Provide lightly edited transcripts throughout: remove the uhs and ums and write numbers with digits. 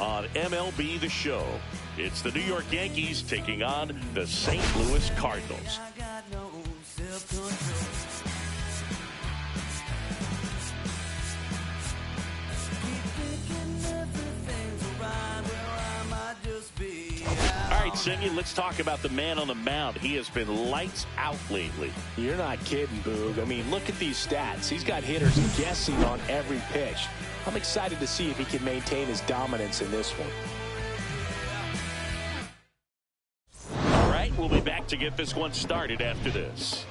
On MLB The Show, it's the New York Yankees taking on the St. Louis Cardinals. All right, Cindy, let's talk about the man on the mound. He has been lights out lately. You're not kidding, Boog. I mean, look at these stats. He's got hitters guessing on every pitch. I'm excited to see if he can maintain his dominance in this one. All right, we'll be back to get this one started after this.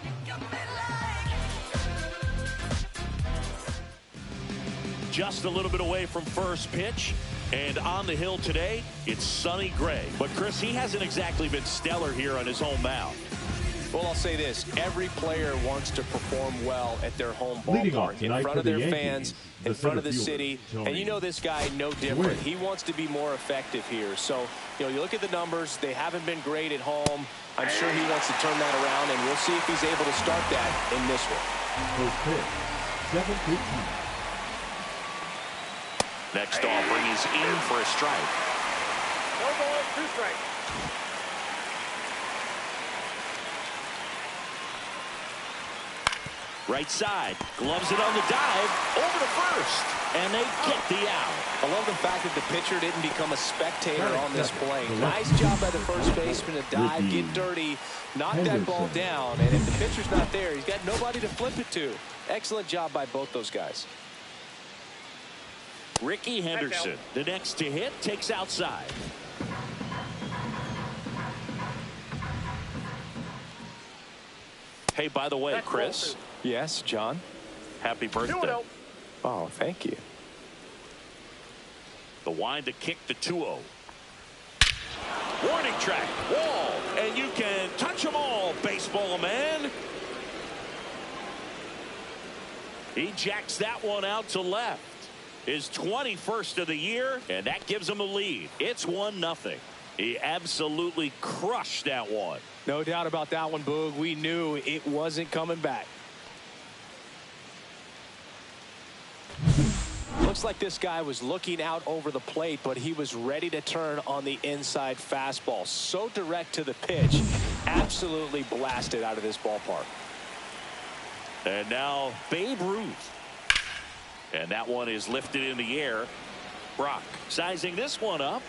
Just a little bit away from first pitch. And on the hill today, it's Sonny Gray. But, Chris, he hasn't exactly been stellar here on his home mound. Well, I'll say this. Every player wants to perform well at their home ballpark, in front of their fans, in front of the city. And you know this guy no different. He wants to be more effective here. So, you look at the numbers. They haven't been great at home. I'm sure he wants to turn that around, and we'll see if he's able to start that in this one. First pitch, 7-15. Next offering is in for a strike. No ball, 2 strikes. Right side, gloves it on the dive, over to first, and they get the out. I love the fact that the pitcher didn't become a spectator on this play. Nice job by the first baseman to dive, get dirty, knock that ball down, and if the pitcher's not there, he's got nobody to flip it to. Excellent job by both those guys. Ricky Henderson, the next to hit, takes outside. Hey, by the way, Chris. Yes, John. Happy birthday. Oh, thank you. The wind to kick the 2-0. Warning track, wall, and you can touch them all, baseball man. He jacks that one out to left. His 21st of the year, and that gives him a lead. It's 1-0. He absolutely crushed that one. No doubt about that one, Boog. We knew it wasn't coming back. Looks like this guy was looking out over the plate, but he was ready to turn on the inside fastball. So direct to the pitch, absolutely blasted out of this ballpark. And now Babe Ruth. And that one is lifted in the air. Brock sizing this one up.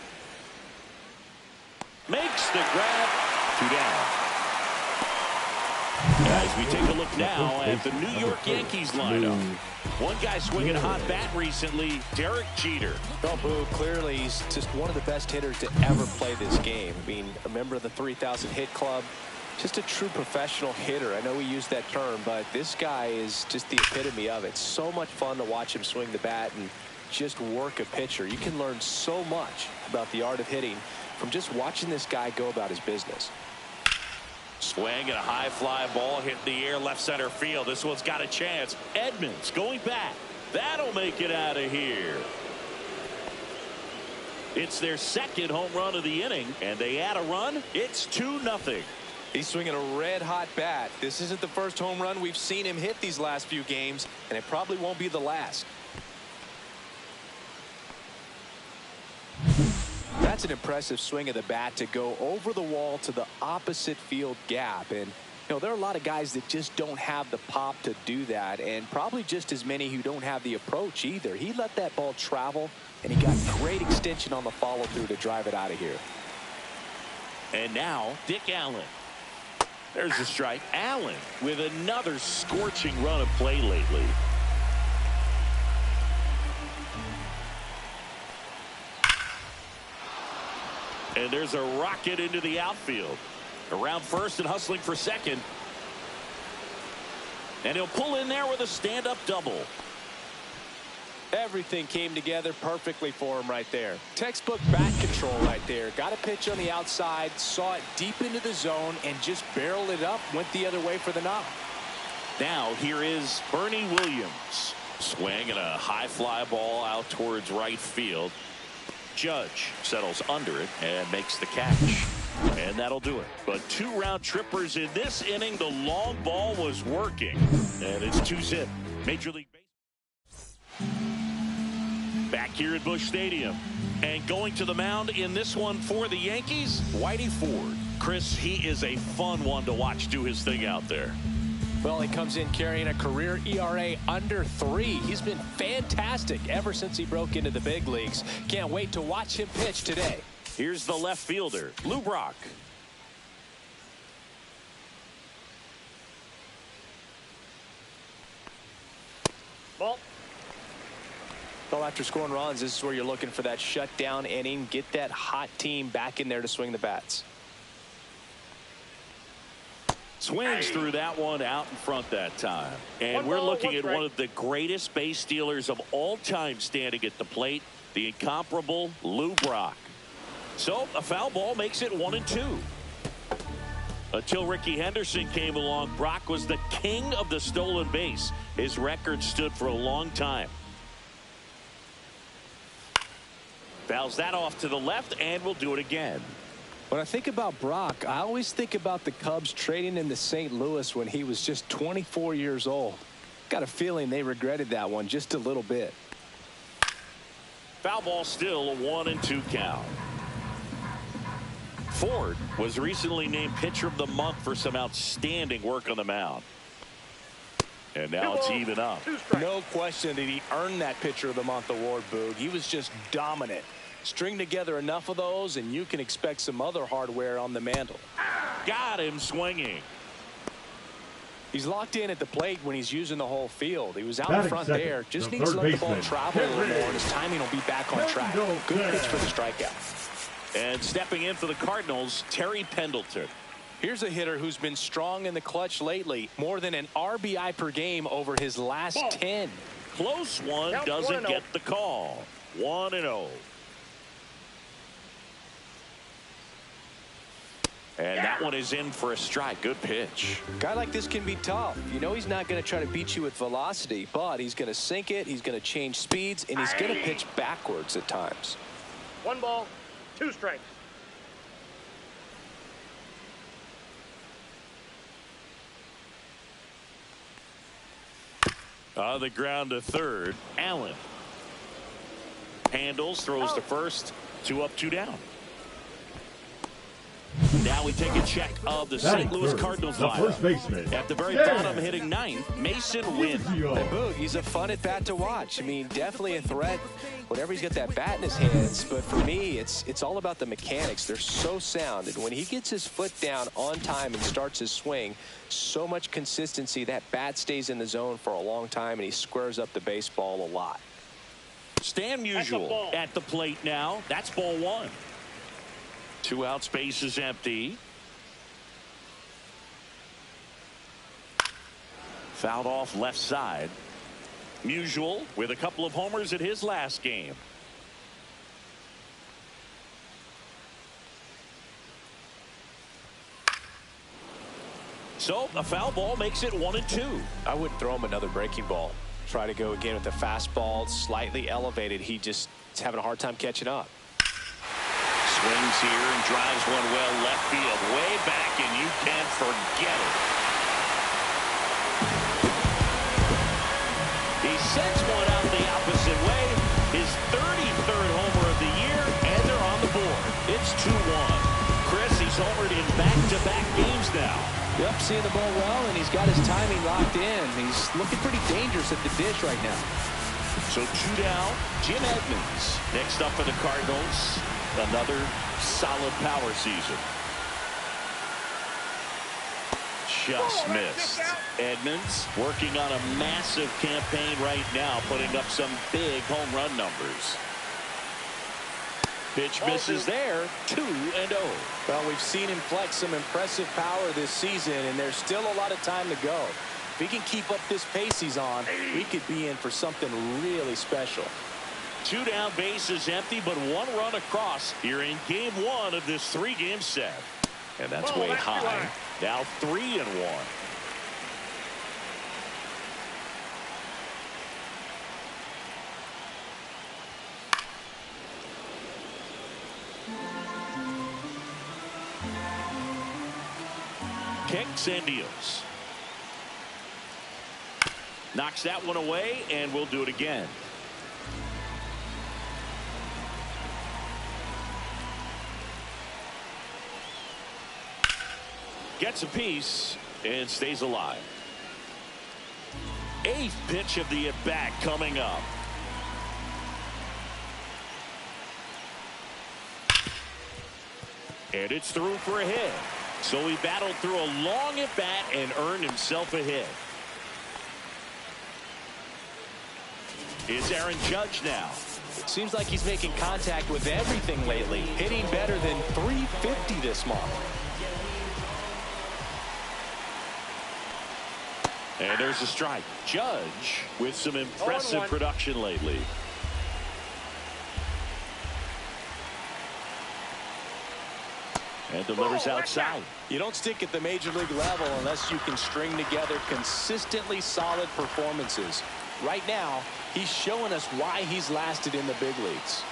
Makes the grab. 2 down. As we take a look now at the New York Yankees lineup. One guy swinging a hot bat recently, Derek Jeter. Oh, Boo, clearly he's just one of the best hitters to ever play this game. I mean, a member of the 3,000 hit club. Just a true professional hitter. I know we use that term, but this guy is just the epitome of it. So much fun to watch him swing the bat and just work a pitcher. You can learn so much about the art of hitting from just watching this guy go about his business. Swing and a high fly ball hit the air left center field. This one's got a chance. Edmonds going back. That'll make it out of here. It's their second home run of the inning, and they add a run. It's 2-0. He's swinging a red-hot bat. This isn't the first home run we've seen him hit these last few games, and it probably won't be the last. That's an impressive swing of the bat to go over the wall to the opposite field gap. And, there are a lot of guys that just don't have the pop to do that, and probably just as many who don't have the approach either. He let that ball travel, and he got great extension on the follow-through to drive it out of here. And now, Dick Allen. There's a strike. Allen with another scorching run of play lately. And there's a rocket into the outfield. Around first and hustling for second. And he'll pull in there with a stand-up double. Everything came together perfectly for him right there. Textbook bat control right there. Got a pitch on the outside, saw it deep into the zone, and just barreled it up, went the other way for the knock. Now here is Bernie Williams. Swing and a high fly ball out towards right field. Judge settles under it and makes the catch. And that'll do it. But 2 round trippers in this inning. The long ball was working. And it's 2-zip. Major League Baseball. Back here at Busch Stadium. And going to the mound in this one for the Yankees, Whitey Ford. Chris, he is a fun one to watch do his thing out there. Well, he comes in carrying a career ERA under 3. He's been fantastic ever since he broke into the big leagues. Can't wait to watch him pitch today. Here's the left fielder, Lou Brock. Ball. Well, after scoring runs, this is where you're looking for that shutdown inning. Get that hot team back in there to swing the bats. Swings through that one out in front that time. And we're looking at one of the greatest base stealers of all time standing at the plate, the incomparable Lou Brock. So a foul ball makes it 1-2. Until Rickey Henderson came along, Brock was the king of the stolen base. His record stood for a long time. Fouls that off to the left, and we'll do it again. When I think about Brock, I always think about the Cubs trading him to St. Louis when he was just 24 years old. Got a feeling they regretted that one just a little bit. Foul ball, still a 1-2 count. Ford was recently named pitcher of the month for some outstanding work on the mound. And now it's even up. No question that he earned that pitcher of the month award, Boog. He was just dominant. String together enough of those and you can expect some other hardware on the mantle. Got him swinging. He's locked in at the plate when he's using the whole field. He was out in front there. Just needs to let the ball travel a little more, and his timing will be back on track. Good pitch for the strikeout. And stepping in for the Cardinals, Terry Pendleton. Here's a hitter who's been strong in the clutch lately. More than an RBI per game over his last 10. Close one, doesn't get the call. 1-0. And that one is in for a strike. Good pitch. A guy like this can be tough. You know he's not going to try to beat you with velocity, but he's going to sink it, he's going to change speeds, and he's going to pitch backwards at times. 1 ball, 2 strikes. On the ground to third, Allen. Handles, throws to first. 2 up, 2 down. Now we take a check of the St. Louis Cardinals lineup. At the very bottom, hitting 9th, Mason Wynn. And Boog, he's a fun at bat to watch. I mean, definitely a threat whenever he's got that bat in his hands. But for me, it's all about the mechanics. They're so sound. And when he gets his foot down on time and starts his swing, so much consistency, that bat stays in the zone for a long time, and he squares up the baseball a lot. Stan Musial at the plate now. That's ball 1. 2 out, space is empty. Fouled off left side. Musial with a couple of homers at his last game. So a foul ball makes it 1-2. I wouldn't throw him another breaking ball. Try to go again with the fastball, slightly elevated. He just is having a hard time catching up. Swings here and drives one well left field, way back, and you can't forget it. He sends one out the opposite way. His 33rd homer of the year, and they're on the board. It's 2-1. Chris, he's homered in back-to-back games now. Yep, seeing the ball well, and he's got his timing locked in. He's looking pretty dangerous at the dish right now. So 2 down, Jim Edmonds. Next up for the Cardinals. Another solid power season. Just missed. Edmonds working on a massive campaign right now, putting up some big home run numbers. Pitch misses there. 2-0. Well, we've seen him flex some impressive power this season, and there's still a lot of time to go. If he can keep up this pace he's on, we could be in for something really special. 2 down, base is empty, but 1 run across here in game 1 of this 3-game set. And that's way high. Now 3-1. Kicks and deals. Knocks that one away, and we'll do it again. Gets a piece and stays alive. 8th pitch of the at-bat coming up. And it's through for a hit. So he battled through a long at-bat and earned himself a hit. It's Aaron Judge now. Seems like he's making contact with everything lately. Hitting better than .350 this month. And there's a strike. Judge with some impressive production lately. And delivers outside. You don't stick at the major league level unless you can string together consistently solid performances. Right now, he's showing us why he's lasted in the big leagues.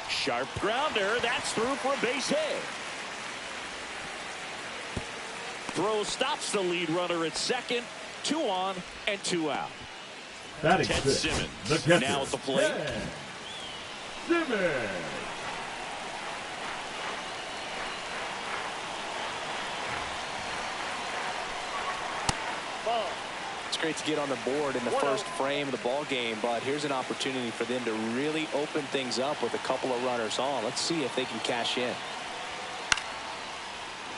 Sharp grounder. That's through for a base hit. Throw stops the lead runner at second. 2 on and 2 out. Ted Simmons now at the plate. Simmons. It's great to get on the board in the first frame of the ball game, but here's an opportunity for them to really open things up with a couple of runners on. Let's see if they can cash in.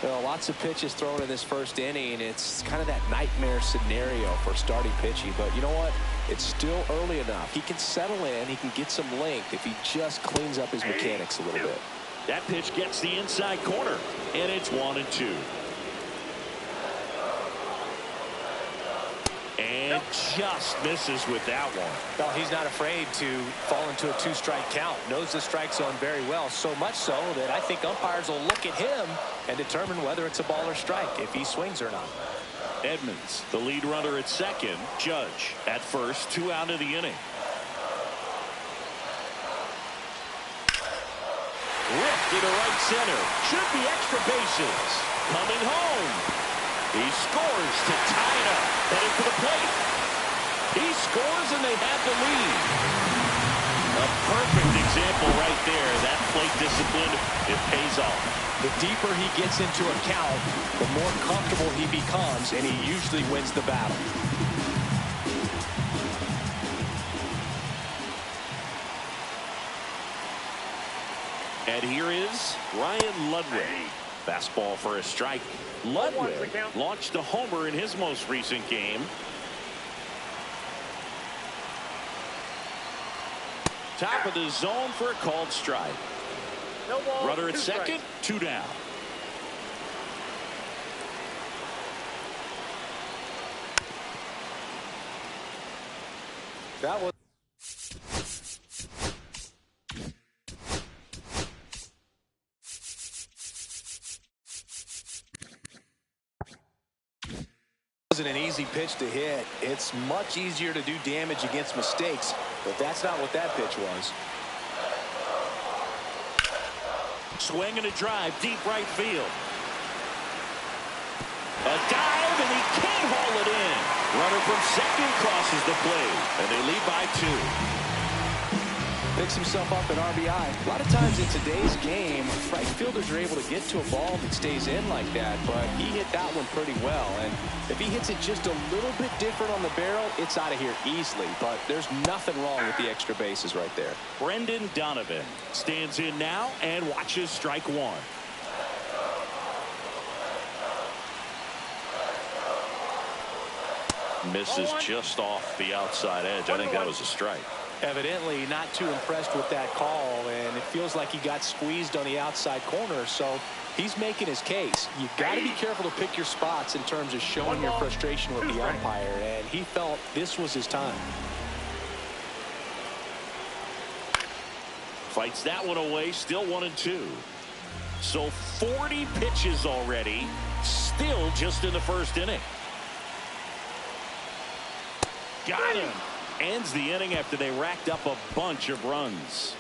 Well, lots of pitches thrown in this first inning. It's kind of that nightmare scenario for starting pitching, but you know what? It's still early enough. He can settle in. He can get some length if he just cleans up his mechanics a little bit. That pitch gets the inside corner, and it's 1-2. And just misses with that one. Well, he's not afraid to fall into a 2-strike count. Knows the strike zone very well, so much so that I think umpires will look at him and determine whether it's a ball or strike, if he swings or not. Edmonds, the lead runner at second. Judge at first, 2 out of the inning. Ripped into right center. Should be extra bases. Coming home. He scores to tie it up. Headed for the plate. He scores and they have the lead. A perfect example right there. That plate discipline, it pays off. The deeper he gets into a count, the more comfortable he becomes, and he usually wins the battle. And here is Ryan Ludwig. Fastball for a strike. Ludwig launched a homer in his most recent game. Top of the zone for a called strike. No ball, Runner at second, 2 down. That was an easy pitch to hit. It's much easier to do damage against mistakes, but that's not what that pitch was. Swing and a drive, deep right field. A dive, and he can't haul it in. Runner from second crosses the plate, and they lead by 2. Picks himself up an RBI. A lot of times in today's game, right fielders are able to get to a ball that stays in like that, but he hit that one pretty well. And if he hits it just a little bit different on the barrel, it's out of here easily. But there's nothing wrong with the extra bases right there. Brendan Donovan stands in now and watches strike 1. Misses just off the outside edge. I think that was a strike. Evidently not too impressed with that call, and it feels like he got squeezed on the outside corner, so he's making his case. You've got to be careful to pick your spots in terms of showing your frustration with the umpire, and he felt this was his time. Fights that one away, still 1-2. So 40 pitches already, still just in the first inning. Got him. Ends the inning after they racked up a bunch of runs.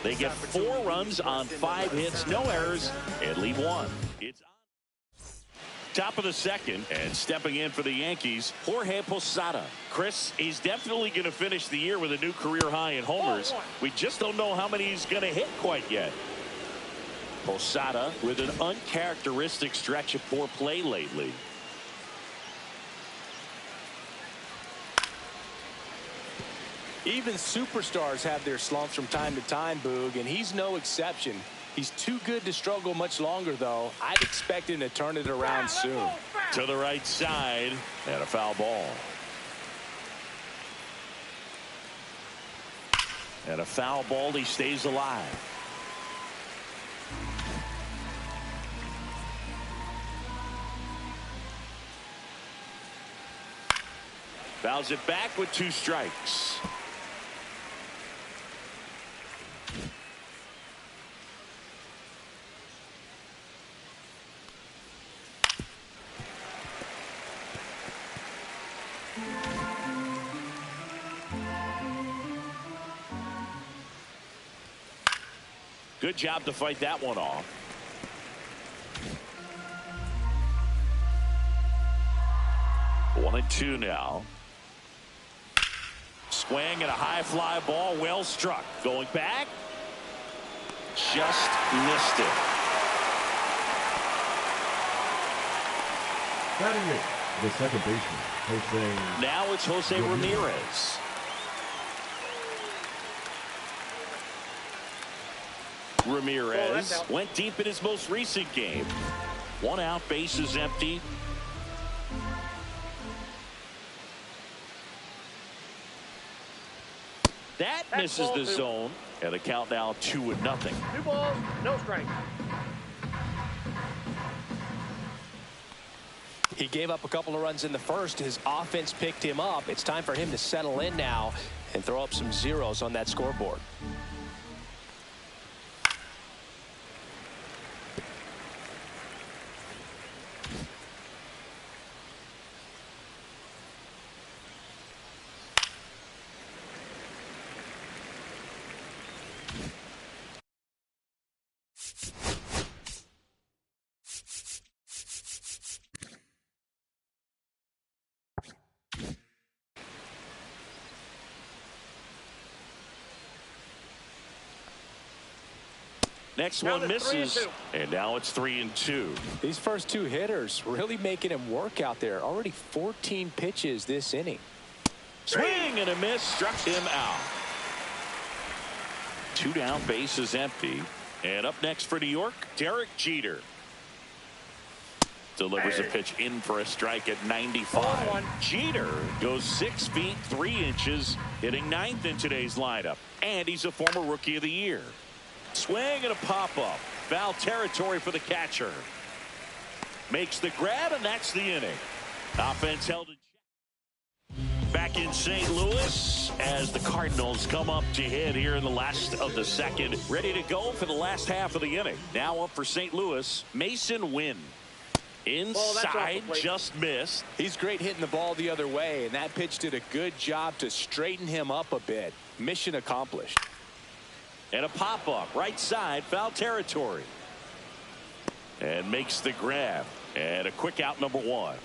They get 4 runs on 5 hits, no errors, and leave 1. It's top of the second, and stepping in for the Yankees, Jorge Posada. Chris, he's definitely going to finish the year with a new career high in homers. We just don't know how many he's going to hit quite yet. Posada with an uncharacteristic stretch of poor play lately. Even superstars have their slumps from time to time, Boog, and he's no exception. He's too good to struggle much longer, though. I'd expect him to turn it around soon. To the right side, and a foul ball. And a foul ball, he stays alive. Fouls it back with 2 strikes. Good job to fight that one off. One and 2 now. Swing and a high fly ball, well struck. Going back. Just missed it. Batting it, the second baseman, Jose. Now it's Jose Ramirez. Ramirez went deep in his most recent game. 1 out, bases empty. That misses the zone, and the count now 2-0. 2 balls, no strike. He gave up a couple of runs in the first. His offense picked him up. It's time for him to settle in now and throw up some zeros on that scoreboard. Next one misses, and now it's 3-2. These first 2 hitters really making him work out there. Already 14 pitches this inning. Swing and a miss, struck him out. 2 down, bases empty. And up next for New York, Derek Jeter. Delivers a pitch in for a strike at 95. Jeter goes 6 feet 3 inches, hitting 9th in today's lineup. And he's a former Rookie of the Year. Swing and a pop-up. Foul territory for the catcher. Makes the grab, and that's the inning. Offense held in check. Back in St. Louis as the Cardinals come up to hit here in the last of the second. Ready to go for the last half of the inning. Now up for St. Louis, Mason Wynn. Inside, just missed. He's great hitting the ball the other way, and that pitch did a good job to straighten him up a bit. Mission accomplished. And a pop-up, right side, foul territory. And makes the grab. And a quick out, number 1.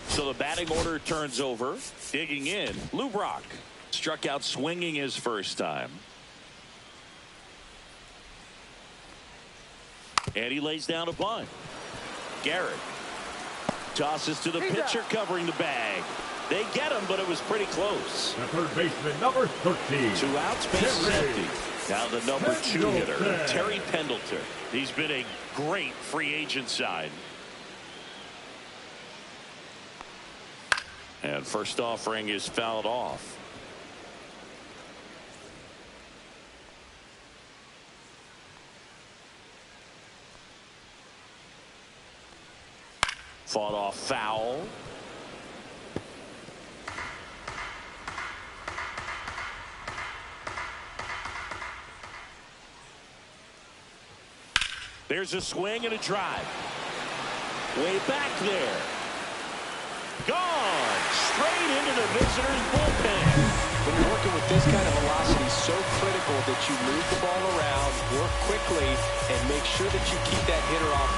So the batting order turns over. Digging in, Lou Brock. Struck out swinging his first time. And he lays down a bunt. Garrett tosses to the pitcher covering the bag. They get him, but it was pretty close. The third baseman, number 13. 2 outs, bases empty. Now the number 2 hitter, Terry Pendleton. He's been a great free agent sign. And first offering is fouled off. Fought off foul. There's a swing and a drive. Way back there. Gone. Straight into the visitor's bullpen. When you're working with this kind of velocity, so critical that you move the ball around, work quickly, and make sure that you keep that hitter off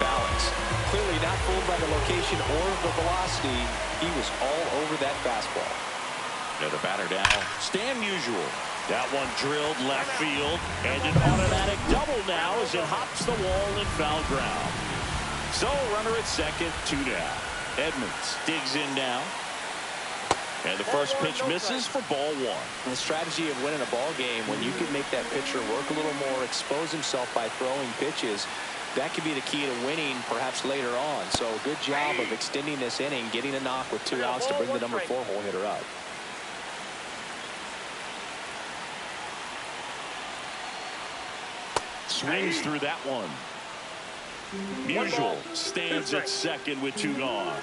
balance. Clearly not fooled by the location or the velocity. He was all over that fastball. And the batter now, Stan Musial. That one drilled left field, and an automatic double now as it hops the wall in foul ground. So runner at second, 2 down. Edmonds digs in now. And the first pitch misses for ball 1. The strategy of winning a ball game, when you can make that pitcher work a little more, expose himself by throwing pitches, that could be the key to winning perhaps later on. So good job of extending this inning, getting a knock with 2 outs to bring the number 4 hole hitter up. Swings through that one. Musial stands at second with 2 gone.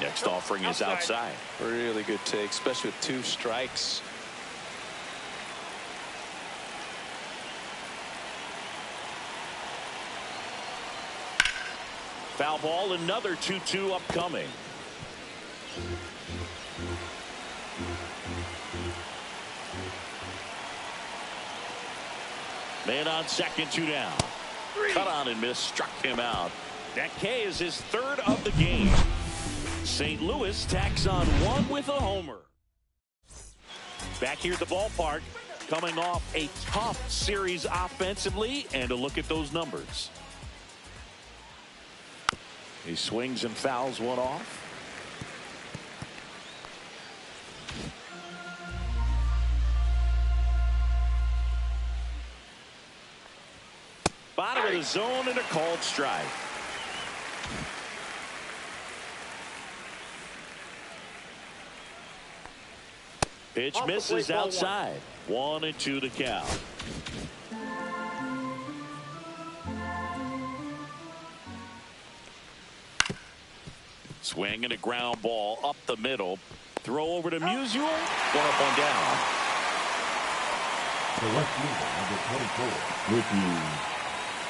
Next offering is outside. Really good take, especially with 2 strikes. Foul ball, another 2-2 upcoming. Man on second, 2 down. Cut on and miss, struck him out. That K is his 3rd of the game. St. Louis tacks on 1 with a homer. Back here at the ballpark, coming off a tough series offensively, and a look at those numbers. He swings and fouls one off. Bottom of the zone and a called strike. Pitch misses outside. 1-2 to count. Swing and a ground ball up the middle. Throw over to Musial. 1 up, 1 down. The left fielder, number 24, Ricky.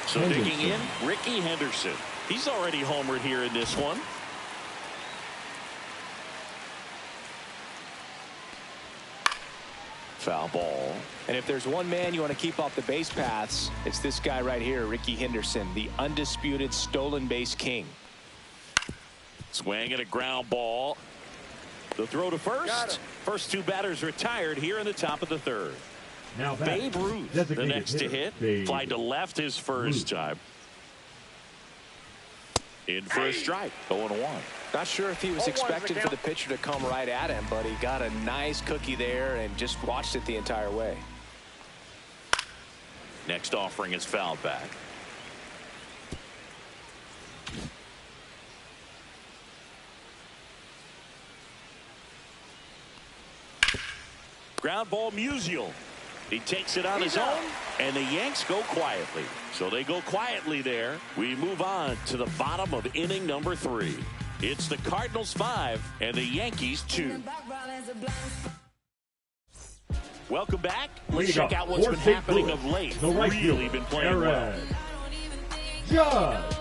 So digging in, Ricky Henderson. He's already homered here in this one. Foul ball. And if there's one man you want to keep off the base paths, it's this guy right here, Ricky Henderson, the undisputed stolen base king. Swing and a ground ball. The throw to first. First 2 batters retired here in the top of the 3rd. Now Babe Ruth, the next to hit. Fly to left his first time. In for a strike, 0-1. Not sure if he was expecting for the pitcher to come right at him, but he got a nice cookie there and just watched it the entire way. Next offering is fouled back. Ground ball, Musial. He takes it on his own, and the Yanks go quietly. So they go quietly there. We move on to the bottom of inning number 3. It's the Cardinals 5 and the Yankees 2. Welcome back. Let's check out what's been happening of late. Really been playing well. Judge.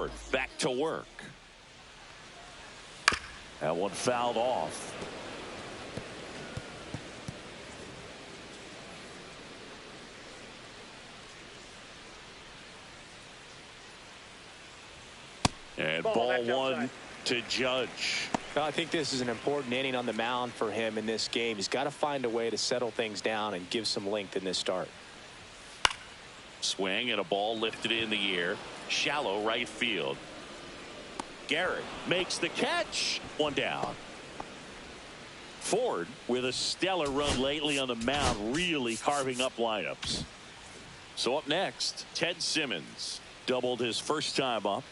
Ford back to work. That one fouled off. And ball one to Judge. Well, I think this is an important inning on the mound for him in this game. He's got to find a way to settle things down and give some length in this start. Swing and a ball lifted in the air. Shallow right field. Garrett makes the catch. One down. Ford with a stellar run lately on the mound, really carving up lineups. So up next, Ted Simmons doubled his first time up.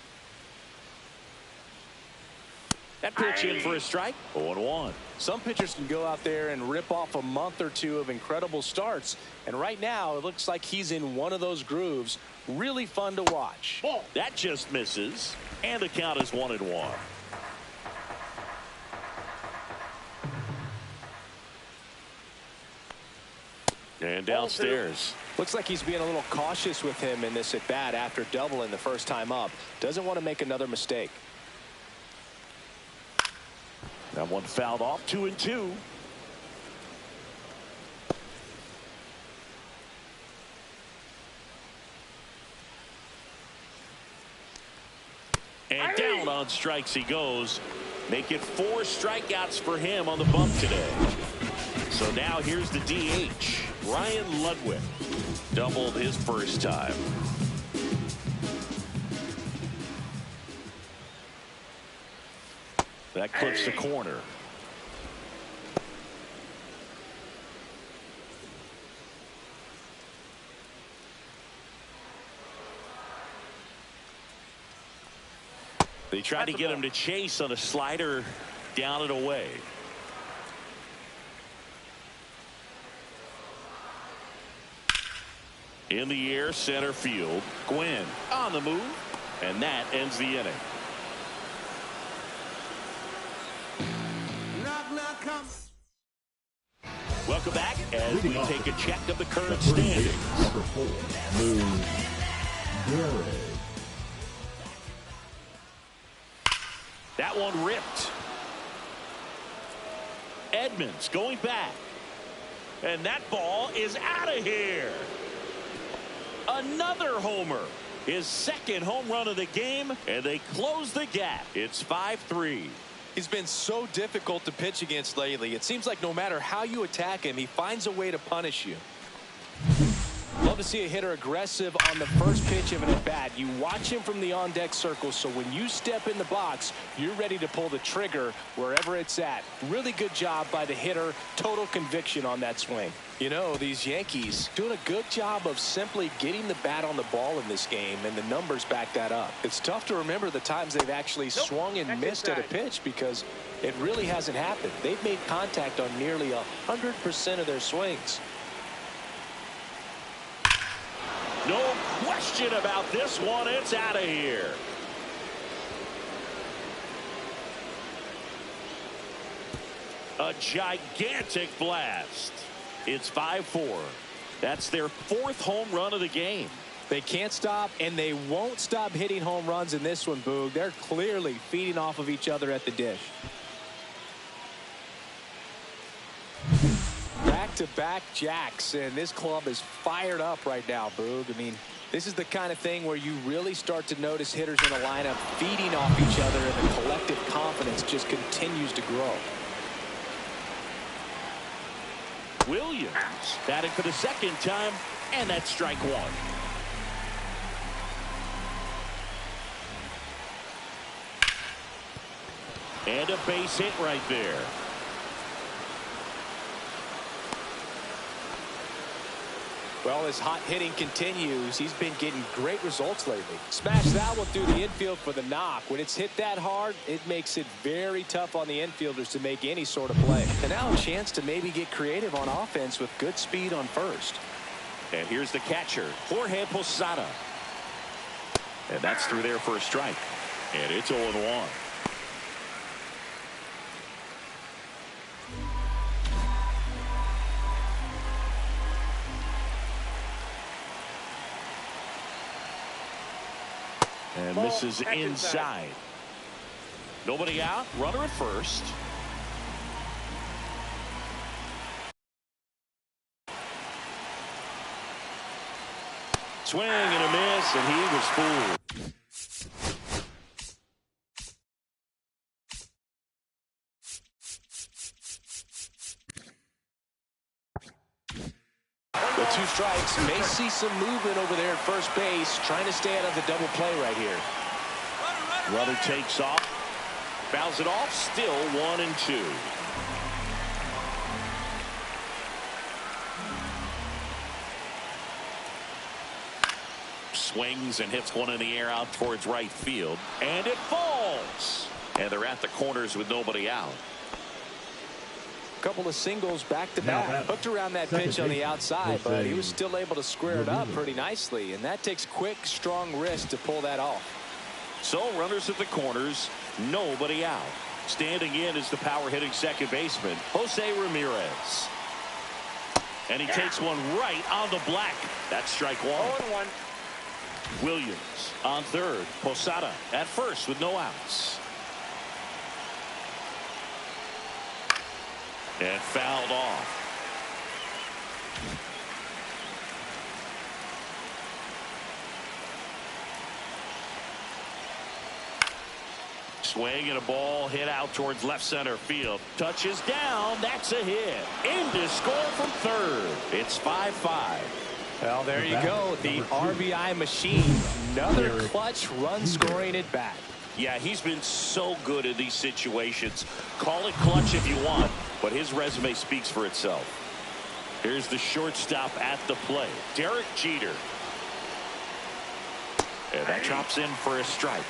That pitch in for a strike. 0-1. Some pitchers can go out there and rip off a month or two of incredible starts. And right now, it looks like he's in one of those grooves. Really fun to watch. That just misses. And the count is 1-1. And downstairs. Looks like he's being a little cautious with him in this at bat after doubling the first time up. Doesn't want to make another mistake. That one fouled off. 2-2. And down on strikes he goes. Make it 4 strikeouts for him on the bump today. So now here's the DH. Ryan Ludwig doubled his first time. That clips the corner. They tried to get him to chase on a slider down and away. In the air, center field. Gwynn on the move, and that ends the inning. Welcome back as we take a check of the current standings. Number 4, Lou Gehrig. That one ripped. Edmonds going back. And that ball is out of here. Another homer. His second home run of the game, and they close the gap. It's 5-3. He's been so difficult to pitch against lately. It seems like no matter how you attack him, he finds a way to punish you. Love to see a hitter aggressive on the first pitch of an at-bat. You watch him from the on-deck circle, so when you step in the box, you're ready to pull the trigger wherever it's at. Really good job by the hitter. Total conviction on that swing. You know, these Yankees doing a good job of simply getting the bat on the ball in this game, and the numbers back that up. It's tough to remember the times they've actually swung and missed at a pitch because it really hasn't happened. They've made contact on nearly 100% of their swings. No question about this one. It's out of here. A gigantic blast. It's 5-4. That's their 4th home run of the game. They can't stop, and they won't stop hitting home runs in this one, Boog. They're clearly feeding off of each other at the dish. Back-to-back jacks, and this club is fired up right now, Boog. I mean, this is the kind of thing where you really start to notice hitters in the lineup feeding off each other, and the collective confidence just continues to grow. Williams batting for the second time, and that's strike 1. And a base hit right there. Well, as hot hitting continues, he's been getting great results lately. Smash that one through the infield for the knock. When it's hit that hard, it makes it very tough on the infielders to make any sort of play. And now a chance to maybe get creative on offense with good speed on first. And here's the catcher, Jorge Posada. And that's through there for a strike. And it's 0-1. And And misses inside. Nobody out. Runner at first. Swing and a miss, and he was fooled. With 2 strikes, may see some movement over there at first base, trying to stay out of the double play right here. Runner takes off, fouls it off, still 1-2. Swings and hits one in the air out towards right field, and it falls. And they're at the corners with nobody out. Couple of singles back to back. Hooked around that pitch on the outside, but he was still able to square it up pretty nicely, and that takes quick, strong wrist to pull that off. So runners at the corners, nobody out. Standing in is the power hitting second baseman, Jose Ramirez. And he takes one right on the black. That's strike 1. 0-1. Williams on third. Posada at first with no outs. And fouled off. Swing and a ball hit out towards left center field. Touches down. That's a hit. In to score from third. It's 5-5. Well, there you go. The RBI machine. Another clutch run scoring at bat. Yeah, he's been so good in these situations. Call it clutch if you want, but his resume speaks for itself. Here's the shortstop at the plate, Derek Jeter. And that drops in for a strike.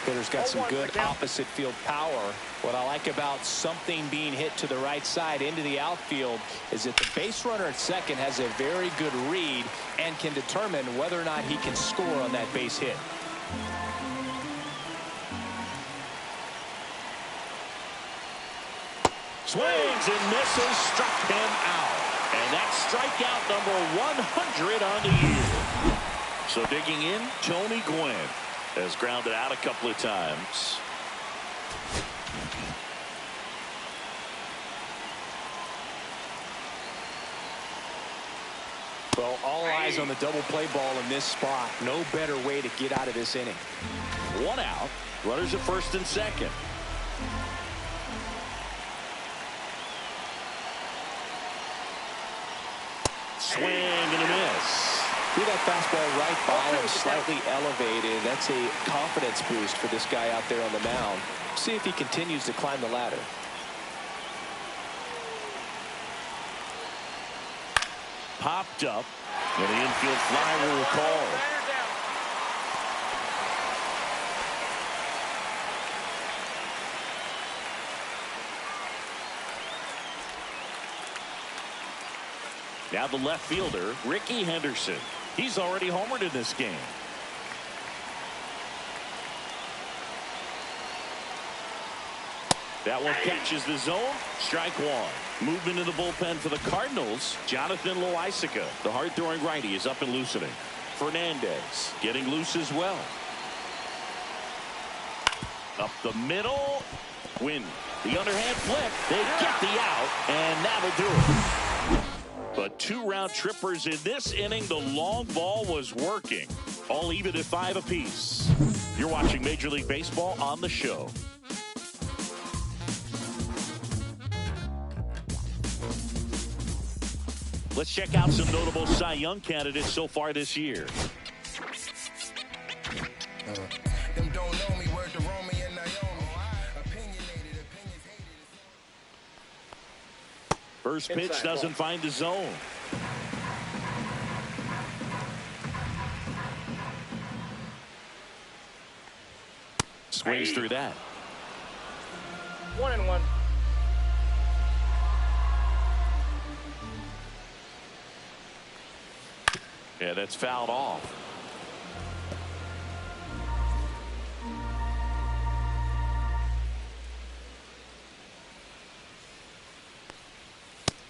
Hitter's got some good opposite field power. What I like about something being hit to the right side into the outfield is that the base runner at second has a very good read and can determine whether or not he can score on that base hit. Swings and misses, struck him out. And that's strikeout number 100 on the year. So digging in, Tony Gwynn has grounded out a couple of times. Well, all eyes on the double play ball in this spot. No better way to get out of this inning. 1 out. Runners at first and second. Swing and a miss. Threw that fastball right by him, slightly elevated. That's a confidence boost for this guy out there on the mound. See if he continues to climb the ladder. Popped up, and the infield fly will call. Now the left fielder, Ricky Henderson. He's already homered in this game. That one catches the zone. Strike 1. Movement in the bullpen for the Cardinals. Jonathan Loaisiga, the hard-throwing righty, is up and loosening. Fernandez getting loose as well. Up the middle. Win. The underhand flip. They get the out, and that'll do it. But 2 round trippers in this inning. The long ball was working. All even at 5 apiece. You're watching Major League Baseball on the show. Let's check out some notable Cy Young candidates so far this year. First pitch doesn't find the zone. Swings through that. 1-1. Yeah, that's fouled off.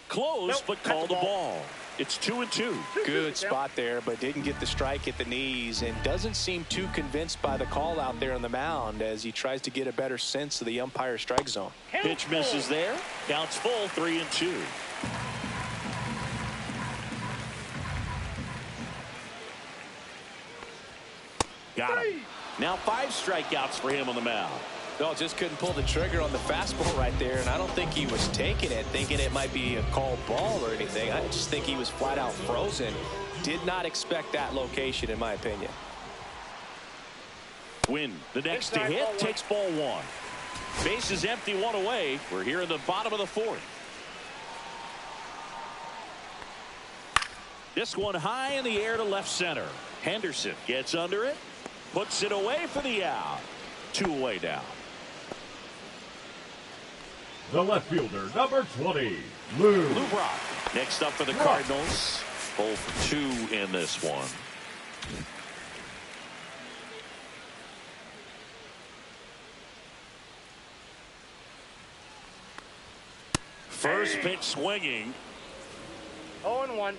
Close, but called the ball. It's 2-2. Good spot there, but didn't get the strike at the knees and doesn't seem too convinced by the call out there on the mound as he tries to get a better sense of the umpire strike zone. Pitch misses there. Counts full, 3-2. Got him. Now 5 strikeouts for him on the mound. No, just couldn't pull the trigger on the fastball right there, and I don't think he was taking it, thinking it might be a called ball or anything. I just think he was flat out frozen. Did not expect that location, in my opinion. Win, the next to hit, takes ball 1. Base is empty, 1 away. We're here in the bottom of the 4th. This one high in the air to left center. Henderson gets under it, puts it away for the out. 2 away now. The left fielder, number 20, Lou Brock. Next up for the Cardinals. 0 for 2 in this one. First pitch swinging. 0-1.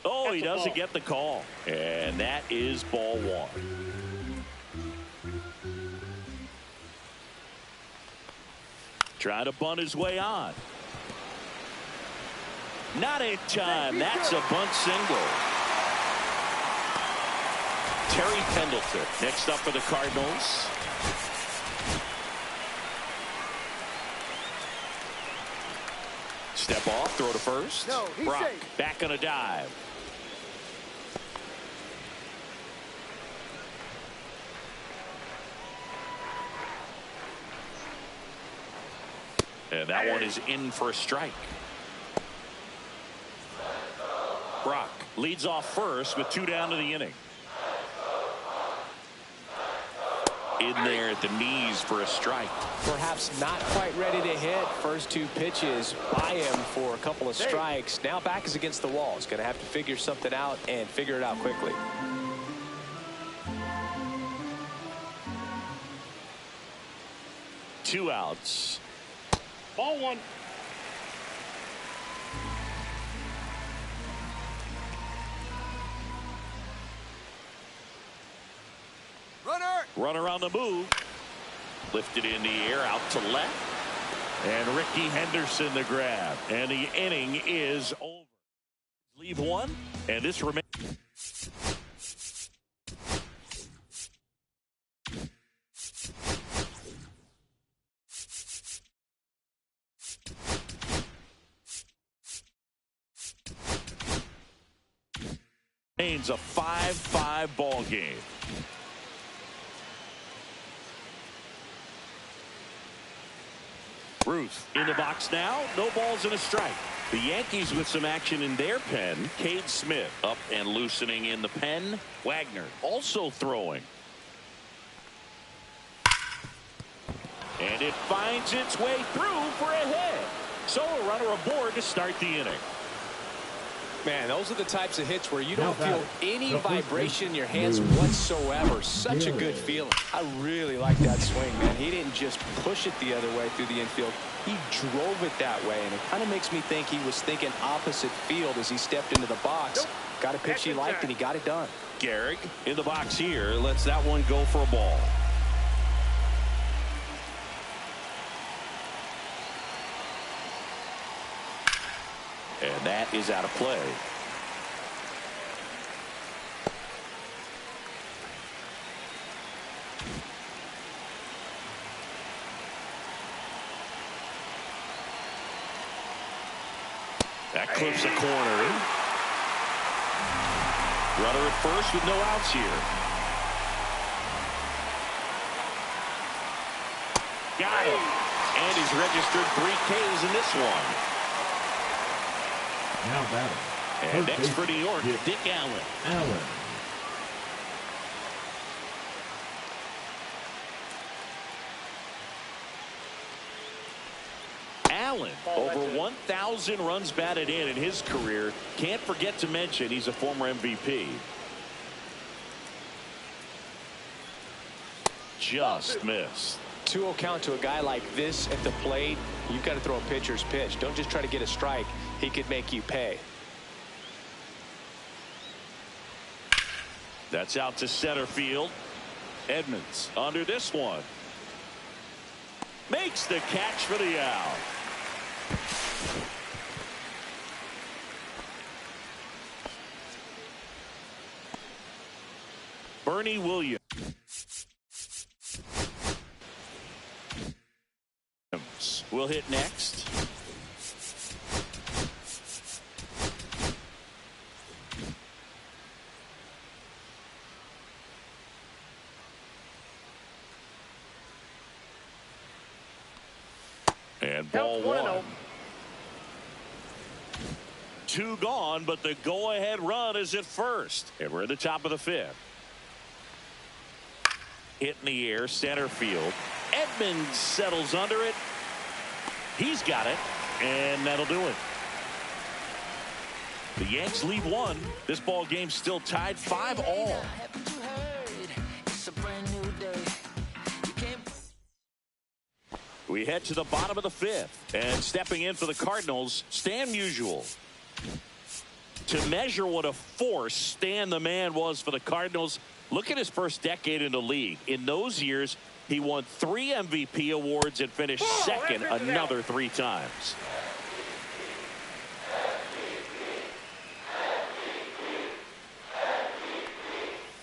Oh, he doesn't get the call. And that is ball 1. Trying to bunt his way on. Not in time. That's a bunt single. Terry Pendleton next up for the Cardinals. Step off, throw to first. No, he's Brock safe. back on a dive. And that one is in for a strike. Brock leads off first with 2 down to the inning. In there at the knees for a strike. Perhaps not quite ready to hit. First 2 pitches by him for a couple of strikes. Now back is against the wall. He's going to have to figure something out and figure it out quickly. Two outs. Ball 1. Runner on the move. Lifted in the air out to left. And Ricky Henderson the grab. And the inning is over. Leave 1. And this remains. Remains a 5-5 ball game. Ruth in the box now. No balls and a strike. The Yankees with some action in their pen. Cade Smith up and loosening in the pen. Wagner also throwing. And it finds its way through for a hit. So a runner aboard to start the inning. Man, those are the types of hits where you don't feel any vibration in your hands whatsoever. Such a good feeling. I really like that swing, man. He didn't just push it the other way through the infield. He drove it that way, and it kind of makes me think he was thinking opposite field as he stepped into the box. Got a pitch he liked, and he got it done. Gehrig in the box here. Lets that one go for a ball. And that is out of play. That clips a corner. Runner at first with no outs here. Got him. And he's registered 3 Ks in this one. Now batting. And next for New York, Dick Allen. Allen, over 1,000 runs batted in his career. Can't forget to mention he's a former MVP. Just missed. 2-0 count to a guy like this at the plate, you've got to throw a pitcher's pitch. Don't just try to get a strike. He could make you pay. That's out to center field. Edmonds under this one. Makes the catch for the out. Bernie Williams will hit next. And ball one. 2 gone, but the go-ahead run is at first. And we're at the top of the 5th. Hit in the air, center field. Edmonds settles under it. He's got it, and that'll do it. The Yanks lead 1. This ball game still tied 5-all. We head to the bottom of the 5th, and stepping in for the Cardinals, Stan Musial. To measure what a force Stan the Man was for the Cardinals, look at his first decade in the league. In those years, he won 3 MVP awards and finished second another 3 times.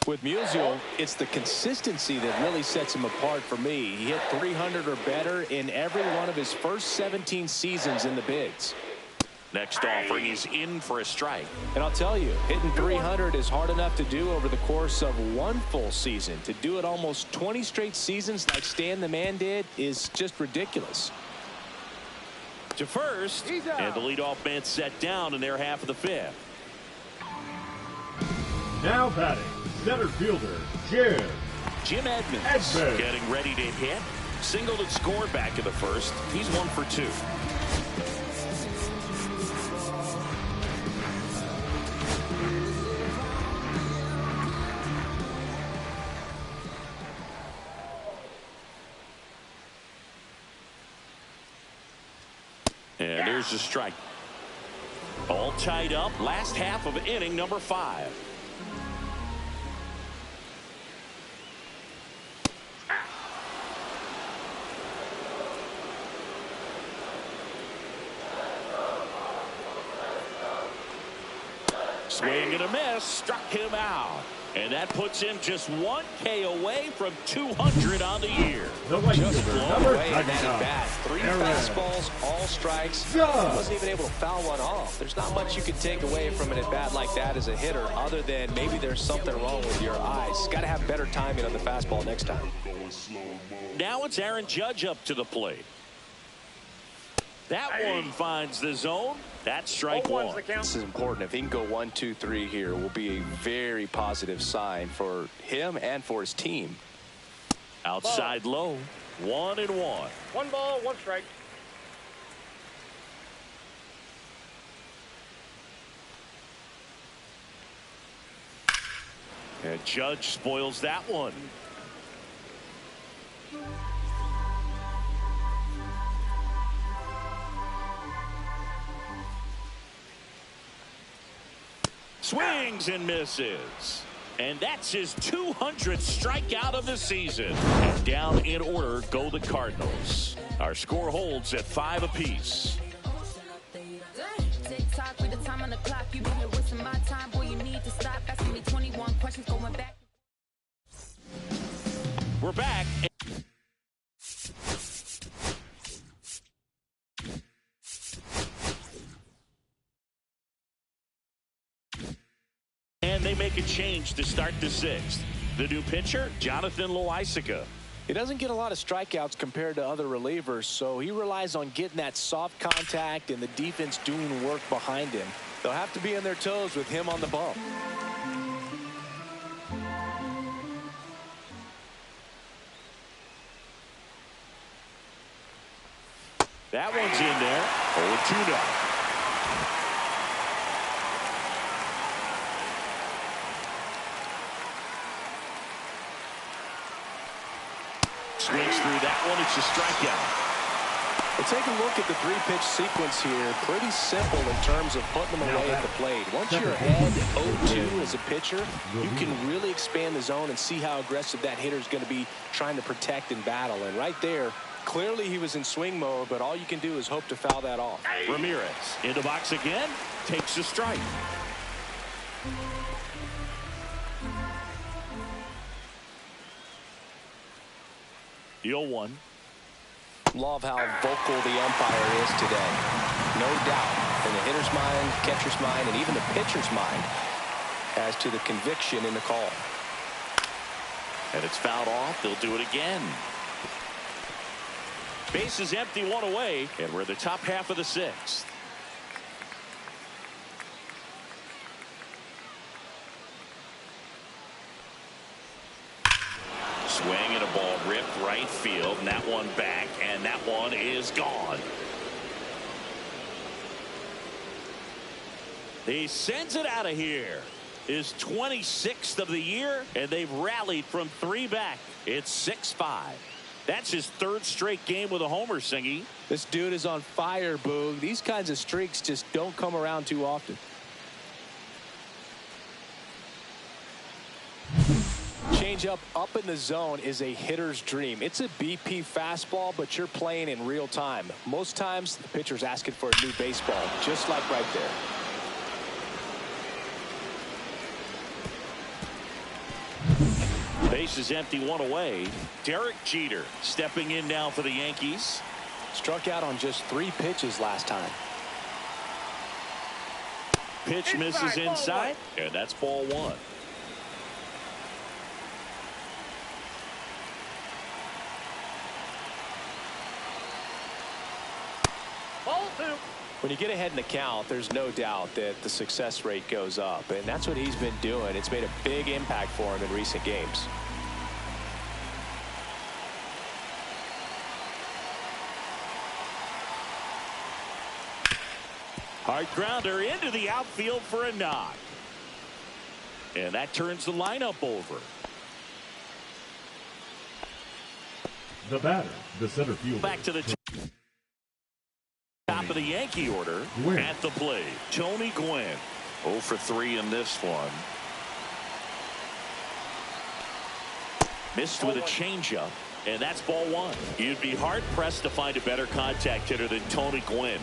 With Musial, it's the consistency that really sets him apart for me. He hit 300 or better in every one of his first 17 seasons in the bigs. Next offering, he's in for a strike. And I'll tell you, hitting 300 is hard enough to do over the course of 1 full season. To do it almost 20 straight seasons like Stan the Man did is just ridiculous. To first, and the leadoff man set down in their half of the 5th. Now batting, center fielder, Jim Edmonds getting ready to hit. Singled and scored back in the first. He's 1 for 2. And there's the strike. All tied up. Last half of inning number 5. Swing and a miss. Struck him out. And that puts him just 1 K away from 200 on the year. Just blown away in that at bat. 3 fastballs, all strikes. He wasn't even able to foul one off. There's not much you can take away from an at bat like that as a hitter, other than maybe there's something wrong with your eyes. Got to have better timing on the fastball next time. Now it's Aaron Judge up to the plate. That one finds the zone. That's strike 1. This is important. If he can go 1, 2, 3 here, will be a very positive sign for him and for his team. Outside low. 1-1. 1 ball, 1 strike. And Judge spoils that one. Swings and misses. And that's his 200th strikeout of the season. And down in order go the Cardinals. Our score holds at 5 apiece. We're back. And they make a change to start the 6th. The new pitcher, Jonathan Loaisiga. He doesn't get a lot of strikeouts compared to other relievers, so he relies on getting that soft contact and the defense doing work behind him. They'll have to be on their toes with him on the bump. That one's in there. 0-2 now. Swings through that one. It's a strikeout. Well, take a look at the three-pitch sequence here. Pretty simple in terms of putting them away at the plate. Once you're ahead 0-2 as a pitcher, you can really expand the zone and see how aggressive that hitter is going to be trying to protect and battle. And right there, clearly he was in swing mode, but all you can do is hope to foul that off. Ramirez in the box again, takes a strike. The 0-1. Love how vocal the umpire is today. No doubt in the hitter's mind, catcher's mind, and even the pitcher's mind as to the conviction in the call. And it's fouled off. They'll do it again. Base is empty, one away, and we're in the top half of the sixth. Swing and a ball ripped right field, and that one back, and that one is gone. He sends it out of here. His 26th of the year, and they've rallied from 3 back. It's 6-5. That's his 3rd straight game with a homer, Singy. This dude is on fire, Boog. These kinds of streaks just don't come around too often. Changeup up in the zone is a hitter's dream. It's a BP fastball, but you're playing in real time. Most times, the pitcher's asking for a new baseball, just like right there. Base is empty, one away. Derek Jeter stepping in now for the Yankees. Struck out on just 3 pitches last time. Pitch misses inside, and that's ball 1. Ball 2. When you get ahead in the count, there's no doubt that the success rate goes up, and that's what he's been doing. It's made a big impact for him in recent games. Hard grounder into the outfield for a knock. And that turns the lineup over. The batter, the center fielder. Back to the top of the Yankee order. Gwynn. At the plate, Tony Gwynn. 0 for 3 in this one. Missed with a changeup, and that's ball 1. You'd be hard-pressed to find a better contact hitter than Tony Gwynn.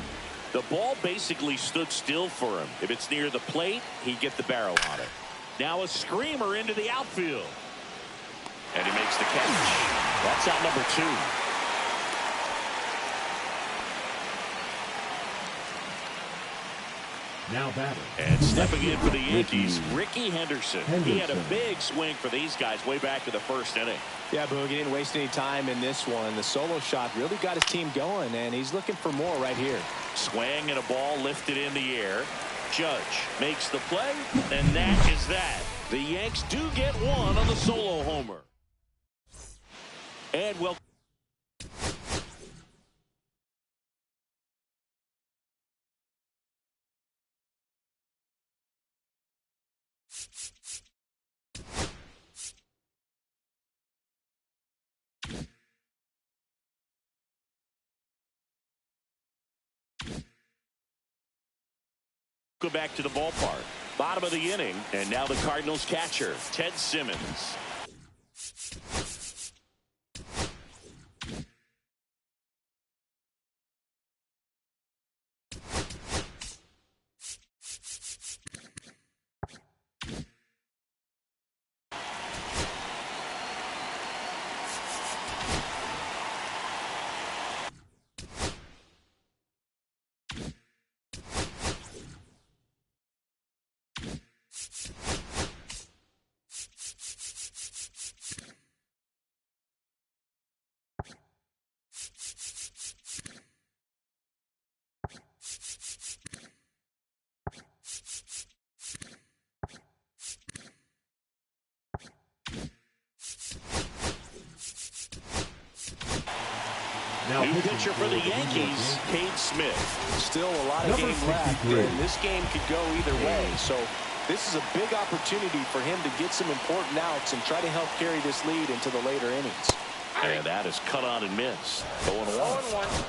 The ball basically stood still for him. If it's near the plate, he'd get the barrel on it. Now a screamer into the outfield. And he makes the catch. That's out number 2. Now batting. And stepping in for the Yankees, Ricky Henderson. He had a Henderson. big swing for these guys way back in the 1st inning. Yeah, Boog, he didn't waste any time in this one. The solo shot really got his team going, and he's looking for more right here. Swing and a ball lifted in the air. Judge makes the play, and that is that. The Yanks do get one on the solo homer. And well. Go back to the ballpark. Bottom of the inning, and now the Cardinals catcher, Ted Simmons. New pitcher for the Yankees, Cade Smith. Still a lot of game left, and this game could go either way. So this is a big opportunity for him to get some important outs and try to help carry this lead into the later innings. And that is cut on and missed. 0-1. 0-1.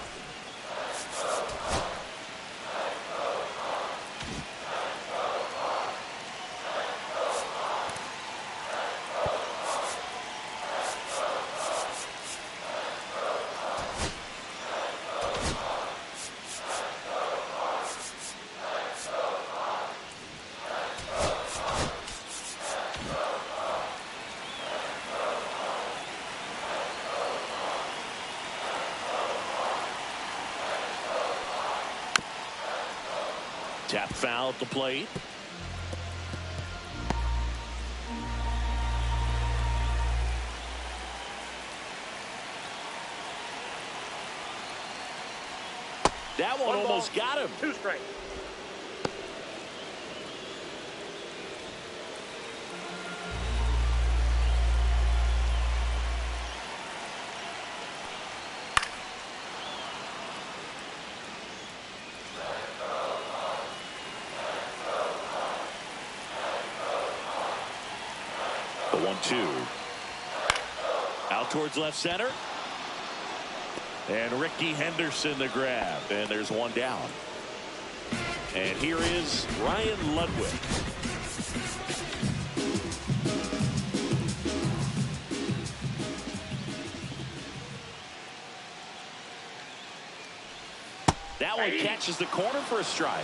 Tap foul at the plate. That one almost got him. 2 strikes. The 1-2. Out towards left center. And Ricky Henderson the grab. And there's one down. And here is Ryan Ludwig. That one catches the corner for a strike.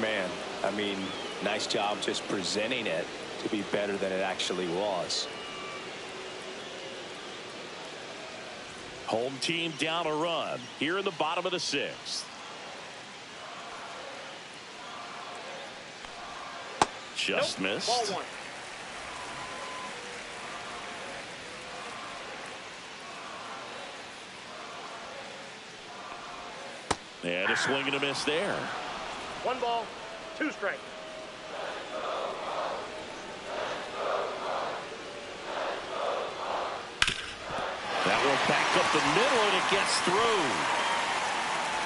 Man, I mean, nice job just presenting it to be better than it actually was. Home team down a run here in the bottom of the 6th. Just missed. Ball 1. And a swing and a miss there. 1 ball, 2 strikes. That one back up the middle, and it gets through.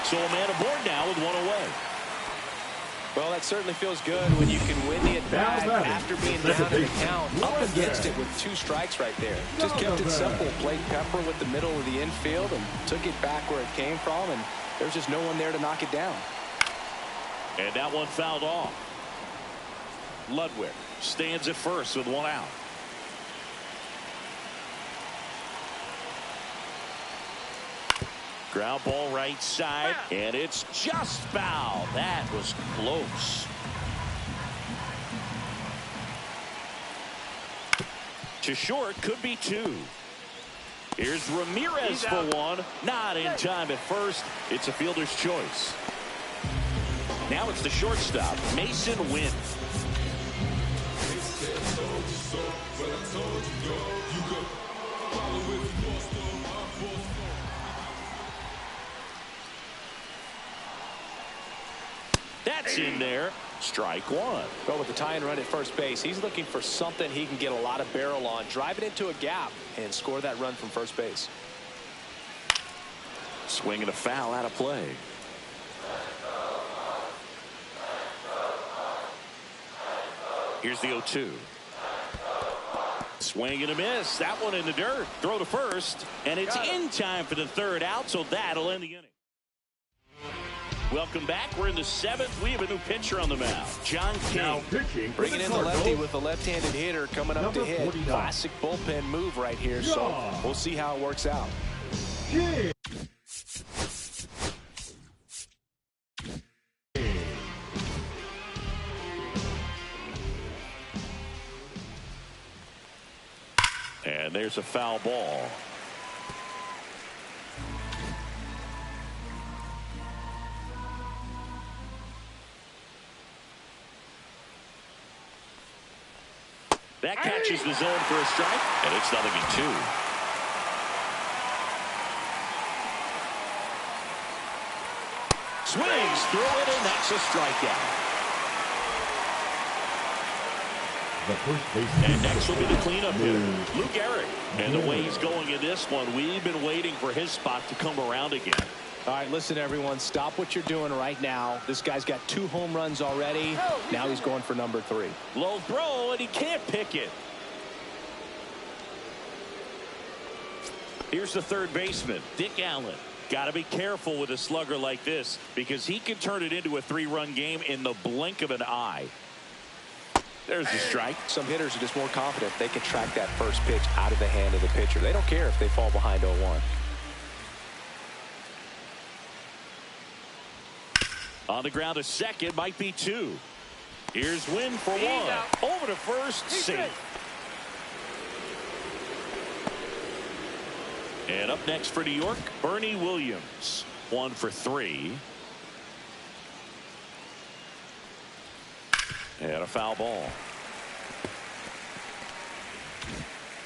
So a man aboard now with one away. Well, that certainly feels good when you can win the at-bat after being down in the count. Up against it with 2 strikes right there. Just kept it simple. Played Pepper with the middle of the infield and took it back where it came from, and there's just no one there to knock it down. And that one fouled off. Ludwig stands at first with 1 out. Ground ball right side, and it's just foul. That was close. To short, could be 2. Here's Ramirez for 1. Not in time at first. It's a fielder's choice. Now it's the shortstop, Mason Wynn. That's in there. Strike 1. Well, with the tying run at first base, he's looking for something he can get a lot of barrel on. Drive it into a gap and score that run from first base. Swing and a foul out of play. Here's the 0-2. Swing and a miss. That one in the dirt. Throw to first. And it's in time for the 3rd out, so that'll end the inning. Welcome back. We're in the 7th. We have a new pitcher on the mound. John King. Bringing in the lefty with a left-handed hitter coming up to hit. Classic bullpen move right here, so we'll see how it works out. And there's a foul ball. That catches the zone for a strike, and it's 0-2. Swings through it, and that's a strikeout. And next will be the cleanup hitter, Luke Eric. And the way he's going in this one, we've been waiting for his spot to come around again. All right, listen, everyone. Stop what you're doing right now. This guy's got 2 home runs already. Now he's going for number 3. Low throw, and he can't pick it. Here's the third baseman, Dick Allen. Got to be careful with a slugger like this because he can turn it into a 3-run game in the blink of an eye. There's the strike. Some hitters are just more confident. They can track that first pitch out of the hand of the pitcher. They don't care if they fall behind 0-1. On the ground to second, might be 2. Here's Wynn for 1. Over to first, safe. And up next for New York, Bernie Williams. 1 for 3. And a foul ball.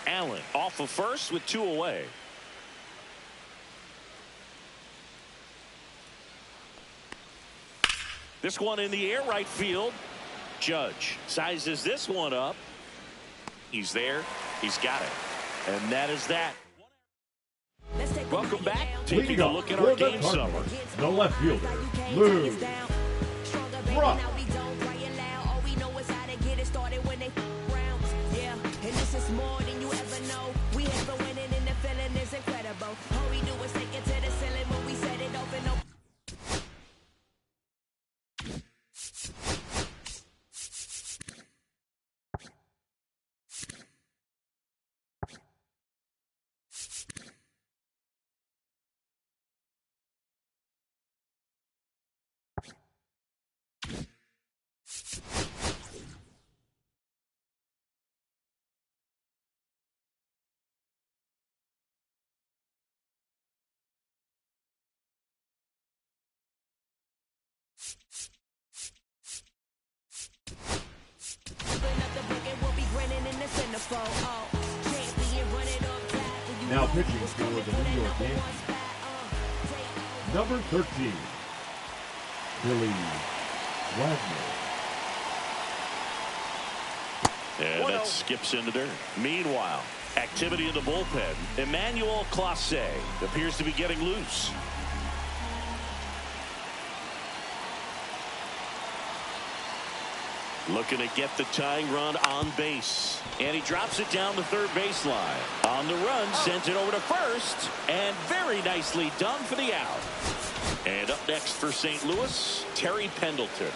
Allen off of first with 2 away. This one in the air, right field. Judge sizes this one up. He's there. He's got it. And that is that. Welcome back. Taking a look at our game summer. The left fielder, Lou Brock. Now pitching for the New York Yankees, number 13, Billy Wagner. And that skips into dirt. Meanwhile, activity in the bullpen. Emmanuel Clase appears to be getting loose. Looking to get the tying run on base. And he drops it down the third baseline. On the run, sends it over to first. And very nicely done for the out. And up next for St. Louis, Terry Pendleton.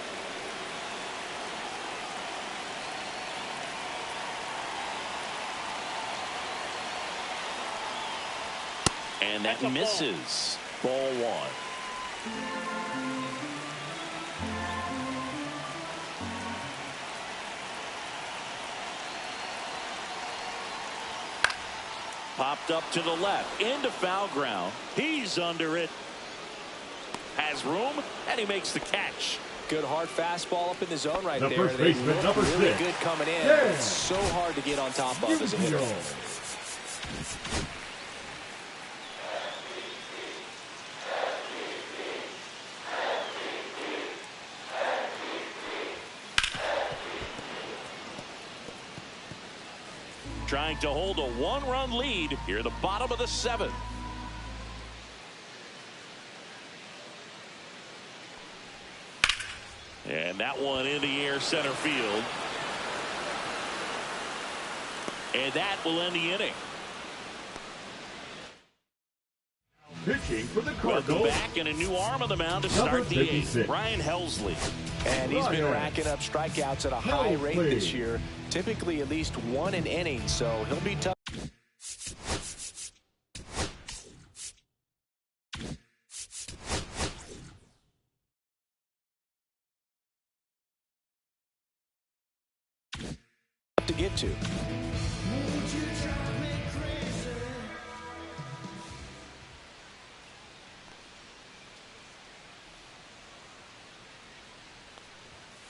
And that misses. Ball 1. Popped up to the left, into foul ground. He's under it. Has room, and he makes the catch. Good hard fastball up in the zone right there. First baseman, number really 6. good coming in. Yeah. It's so hard to get on top of as a hitter. Trying to hold a 1-run lead here at the bottom of the 7th. And that one in the air center field. And that will end the inning. Pitching for the Cardinals. Welcome back, and a new arm on the mound to start the 8th. Brian Helsley. And he's been racking up strikeouts at a high rate this year. Typically at least 1 an inning, so he'll be tough. To get to.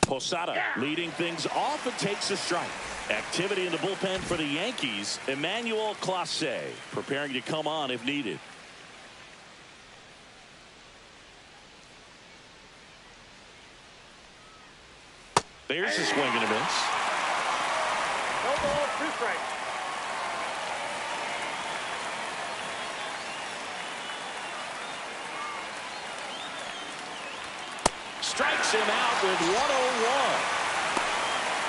Posada leading things off and takes a strike. Activity in the bullpen for the Yankees. Emmanuel Clase preparing to come on if needed. There's a swing and a miss. No ball, 2 strikes. Strikes him out with 101.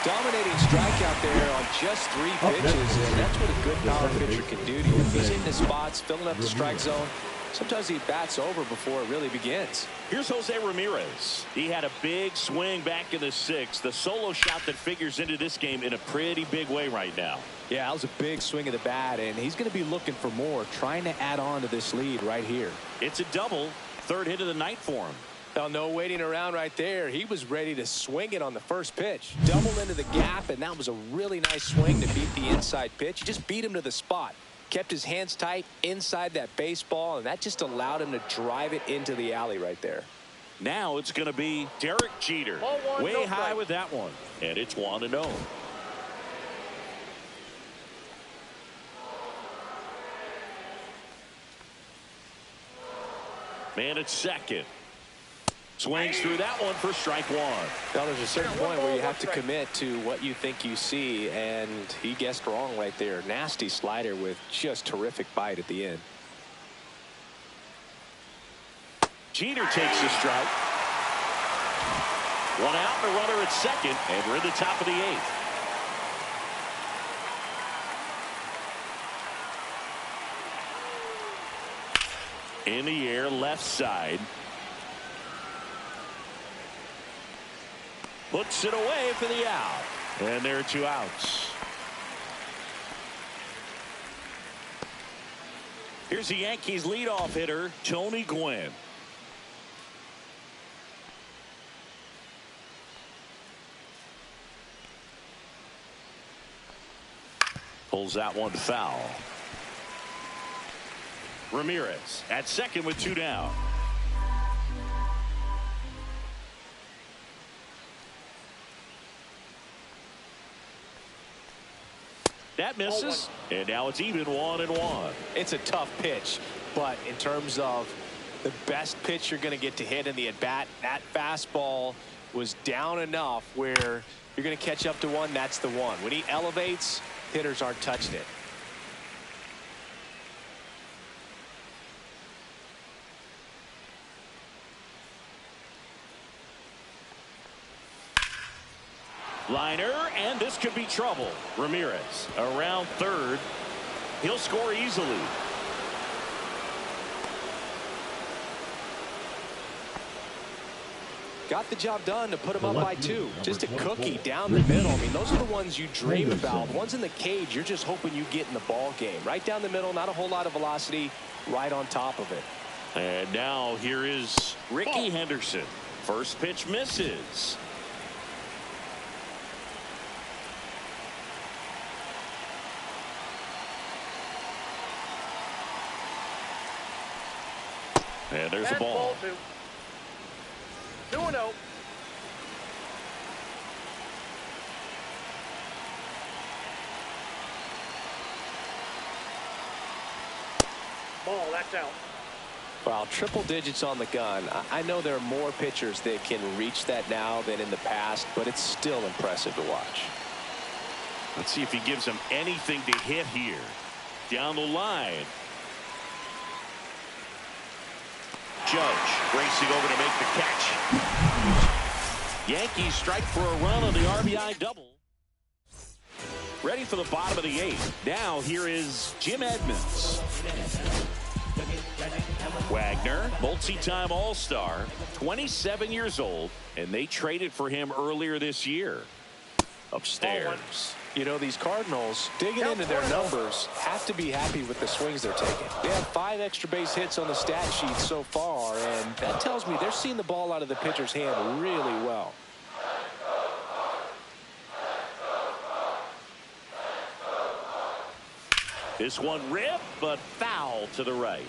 Dominating strikeout there on just 3 pitches, and that's what a good power pitcher can do to you. he's in the spots, filling up the strike zone, sometimes he bats over before it really begins. Here's Jose Ramirez. He had a big swing back in the sixth. The solo shot that figures into this game in a pretty big way right now. Yeah, that was a big swing of the bat, and he's going to be looking for more, trying to add on to this lead right here. It's a double. Third hit of the night for him. Well, no waiting around right there. He was ready to swing it on the first pitch. Double into the gap, and that was a really nice swing to beat the inside pitch. He just beat him to the spot. Kept his hands tight inside that baseball, and that just allowed him to drive it into the alley right there. Now it's going to be Derek Jeter. Way high with that one. And it's 1-0. Man at second. Swings through that one for strike one. Now there's a certain point where you have to commit to what you think you see, and he guessed wrong right there. Nasty slider with just terrific bite at the end. Jeter takes the strike. One out and a runner at second, and we're in the top of the eighth. In the air, left side. Puts it away for the out. And there are 2 outs. Here's the Yankees leadoff hitter, Tony Gwynn. Pulls that one foul. Ramirez at second with 2 down. That misses, and now it's even 1-1. It's a tough pitch, but in terms of the best pitch you're going to get to hit in the at-bat, that fastball was down enough where you're going to catch up to one. That's the one. When he elevates, hitters aren't touching it. Liner, and this could be trouble. Ramirez around third. He'll score easily. Got the job done to put him up by 2. Just a cookie down the middle. I mean, those are the ones you dream about. The ones in the cage, you're just hoping you get in the ball game. Right down the middle, not a whole lot of velocity, right on top of it. And now here is Ricky Henderson. First pitch misses. And there's the ball. 2-0. Ball, that's out. Well, triple digits on the gun. I know there are more pitchers that can reach that now than in the past, but it's still impressive to watch. Let's see if he gives him anything to hit here. Down the line. Judge racing over to make the catch. Yankees strike for a run on the RBI double. Ready for the bottom of the eighth. Now here is Jim Edmonds. Wagner, multi-time All-Star, 27 years old, and they traded for him earlier this year. Upstairs. You know, these Cardinals, digging into their numbers, have to be happy with the swings they're taking. They have 5 extra base hits on the stat sheet so far, and that tells me they're seeing the ball out of the pitcher's hand really well. This one ripped, but foul to the right.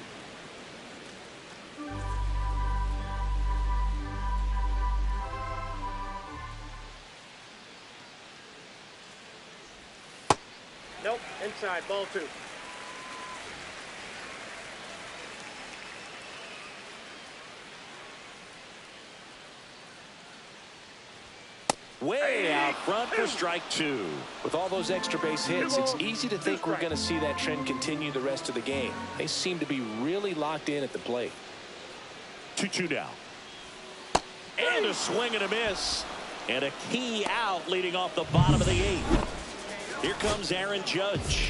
Nope, inside, ball 2. Way out front for strike 2. With all those extra base hits, it's easy to think we're going to see that trend continue the rest of the game. They seem to be really locked in at the plate. 2-2 down. And a swing and a miss. And a key out leading off the bottom of the eighth. Here comes Aaron Judge.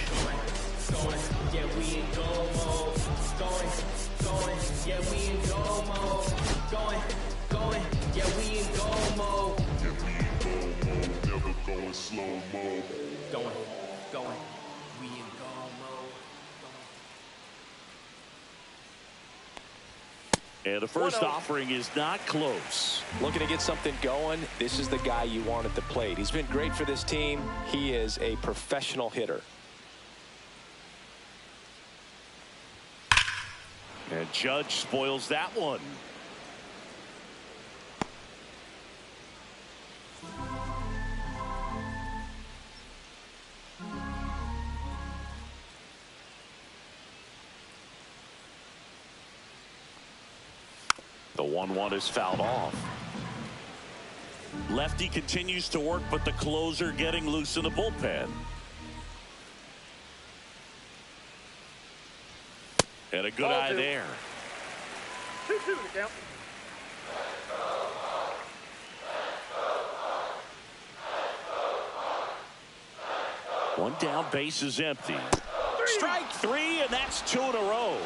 we in go mode. Going, yeah, we in go mode. Going, yeah, we in go mode. Yeah, we in go mode, never going slow mo. Going, we in go mode. And the first offering is not close. Looking to get something going. This is the guy you want at the plate. He's been great for this team. He is a professional hitter. And Judge spoils that one. The 1-1 is fouled off. Lefty continues to work, but the closer getting loose in the bullpen. And a good eye there. 2-2 to count. One down, base is empty. Strike three, and that's 2 in a row.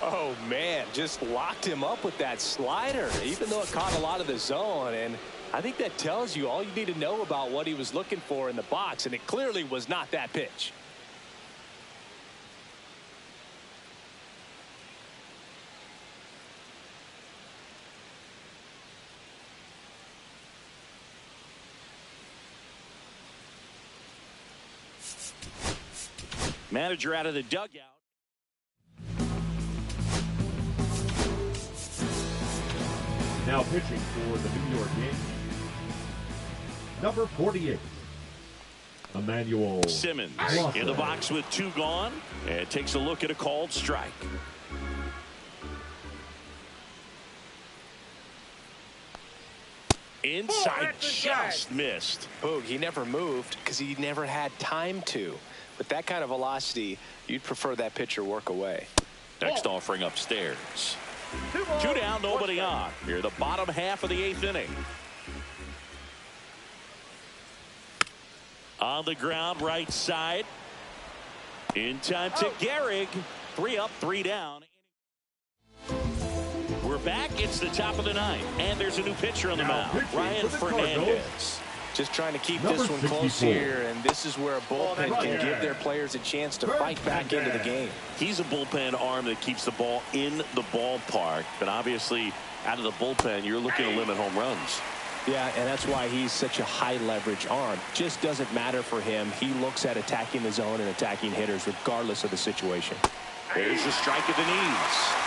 Oh, man, just locked him up with that slider, even though it caught a lot of the zone. And I think that tells you all you need to know about what he was looking for in the box, and it clearly was not that pitch. Manager out of the dugout. Now pitching for the New York Yankees, number 48, Emmanuel Simmons Blossom. in the box with 2 gone, and takes a look at a called strike. Inside, just missed. Boog, he never moved because he never had time to. With that kind of velocity, you'd prefer that pitcher work away. Next offering upstairs. 2 down, nobody on. Here, the bottom half of the 8th inning. On the ground, right side. In time to Gehrig. 3 up, 3 down. We're back. It's the top of the 9th. And there's a new pitcher on the mound. Ryan Fernandez. Just trying to keep Number this one close 64. here, and this is where a bullpen can give their players a chance to fight back into the game. He's a bullpen arm that keeps the ball in the ballpark. But obviously, out of the bullpen, you're looking to limit home runs. Yeah, and that's why he's such a high leverage arm. Just doesn't matter for him. He looks at attacking the zone and attacking hitters regardless of the situation. There's the strike at the knees.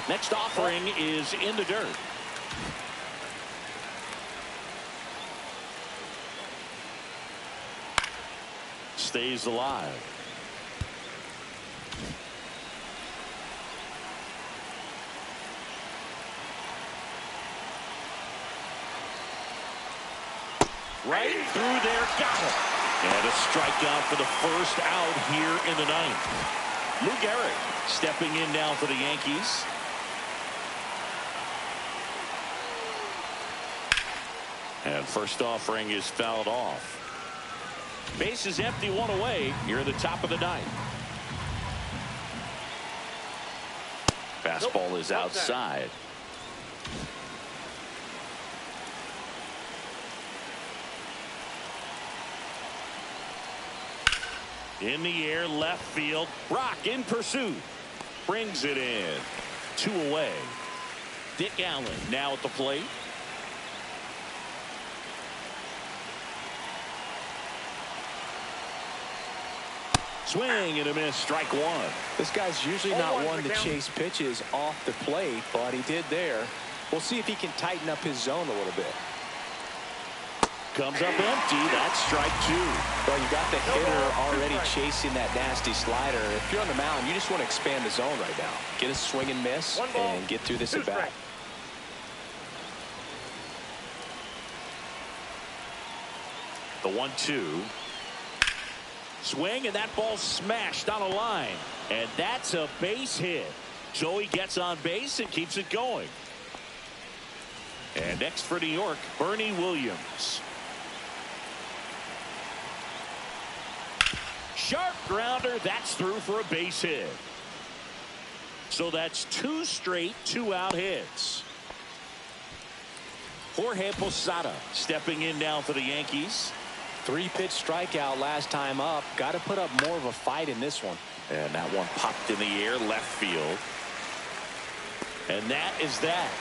Next offering is in the dirt. Stays alive. Right through there, got it. And a strikeout for the first out here in the 9th. Lou Gehrig stepping in now for the Yankees. And first offering is fouled off. Base is empty, 1 away. Here at the top of the 9th. Fastball is outside. In the air, left field. Brock in pursuit. Brings it in. 2 away. Dick Allen now at the plate. Swing and a miss, strike 1. This guy's usually not one to chase pitches off the plate, but he did there. We'll see if he can tighten up his zone a little bit. Comes up empty. That's strike 2. Well, you got the hitter already chasing that nasty slider. If you're on the mound, you just want to expand the zone right now. Get a swing and miss and get through this at bat. The 1-2. Swing, and that ball smashed on a line. And that's a base hit. Joey gets on base and keeps it going. And next for New York, Bernie Williams. Sharp grounder. That's through for a base hit. So that's 2 straight 2-out hits. Jorge Posada stepping in now for the Yankees. 3-pitch strikeout last time up. Got to put up more of a fight in this one. And that one popped in the air left field. And that is that.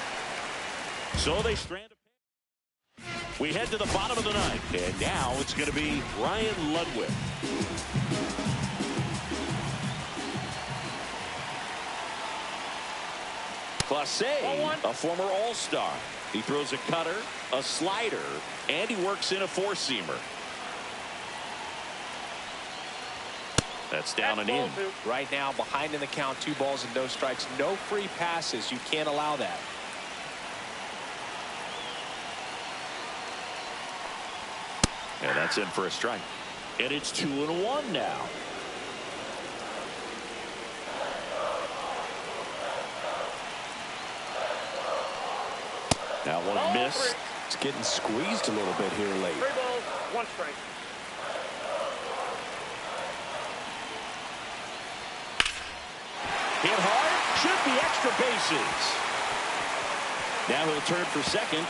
So they strand a pitch. We head to the bottom of the ninth. And now it's going to be Ryan Ludwig. Clase, a former All-Star. He throws a cutter, a slider, and he works in a 4-seamer. That's down and in. Right now, behind in the count, 2 balls and no strikes. No free passes. You can't allow that. And that's in for a strike. And it's 2-1 now. That one missed. It's getting squeezed a little bit here late. 3 balls, 1 strike. Hit hard. Should be extra bases. Now he'll turn for second.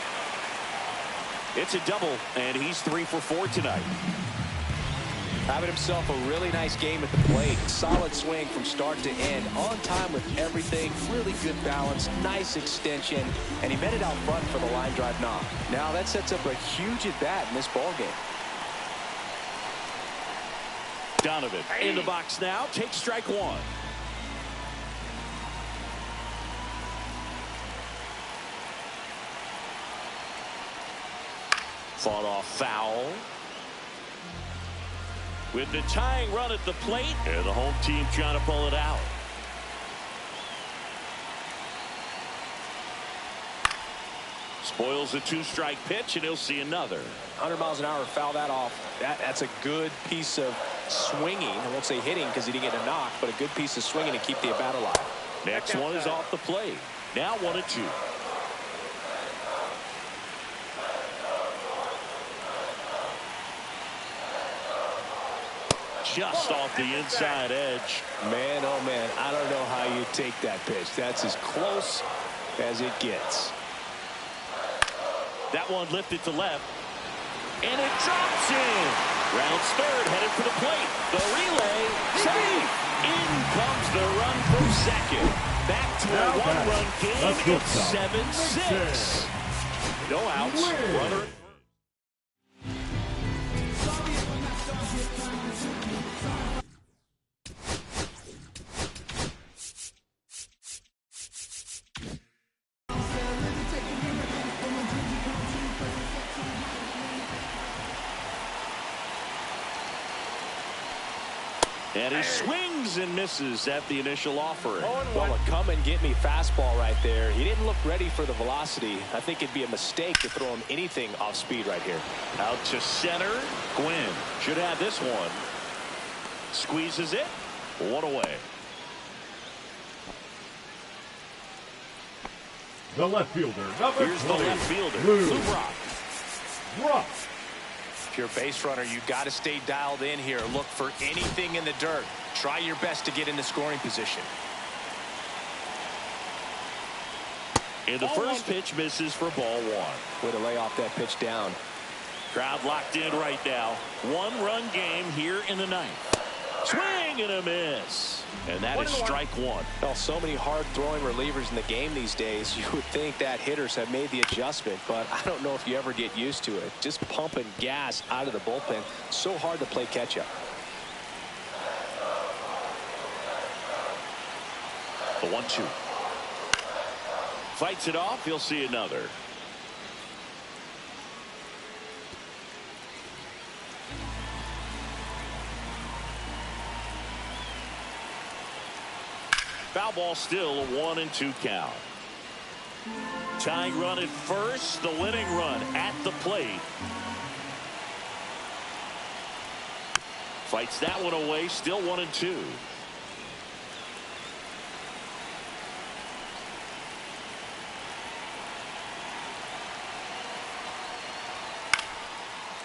It's a double, and he's 3 for 4 tonight. Having himself a really nice game at the plate. Solid swing from start to end. On time with everything. Really good balance. Nice extension. And he met it out front for the line drive knock. Now that sets up a huge at-bat in this ball game. Donovan in the box now. Takes strike 1. Fought off foul. With the tying run at the plate, and the home team trying to pull it out. Spoils the 2-strike pitch, and he'll see another. 100 miles an hour, foul that off. That's a good piece of swinging. I won't say hitting because he didn't get a knock, but a good piece of swinging to keep the at-bat alive. Next one is off the plate. Now 1-2. Just off the inside edge. Man, oh man, I don't know how you take that pitch. That's as close as it gets. That one lifted to left. And it drops in. Rounds third, headed for the plate. The relay, safe. In comes the run from second. Back to a 1-run game. It's 7-6. No outs. Runner. And he swings and misses at the initial offering. Well, a come and get me fastball right there. He didn't look ready for the velocity. I think it'd be a mistake to throw him anything off speed right here. Out to center. Gwynn should have this one. Squeezes it. 1 away. The left fielder, number Here's 20, the left fielder, Lou Brock. If you're a base runner, you got to stay dialed in here. Look for anything in the dirt. Try your best to get in the scoring position. And the first pitch misses for ball 1. Way to lay off that pitch down. Crowd locked in right now. 1-run game here in the 9th. Swing and a miss. And that is strike 1. Well, so many hard-throwing relievers in the game these days. You would think that hitters have made the adjustment, but I don't know if you ever get used to it. Just pumping gas out of the bullpen. So hard to play catch-up. The 1-2. Fights it off. He'll see another. Foul ball, still a 1-2 count. Tying run at first, the winning run at the plate. Fights that one away, still 1-2.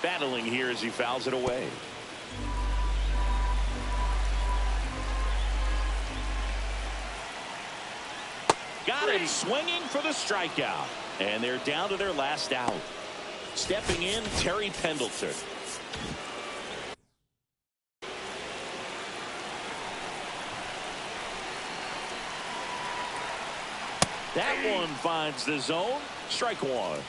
battling here as he fouls it away. Got him swinging for the strikeout. And they're down to their last out. Stepping in, Terry Pendleton. That one finds the zone. Strike one.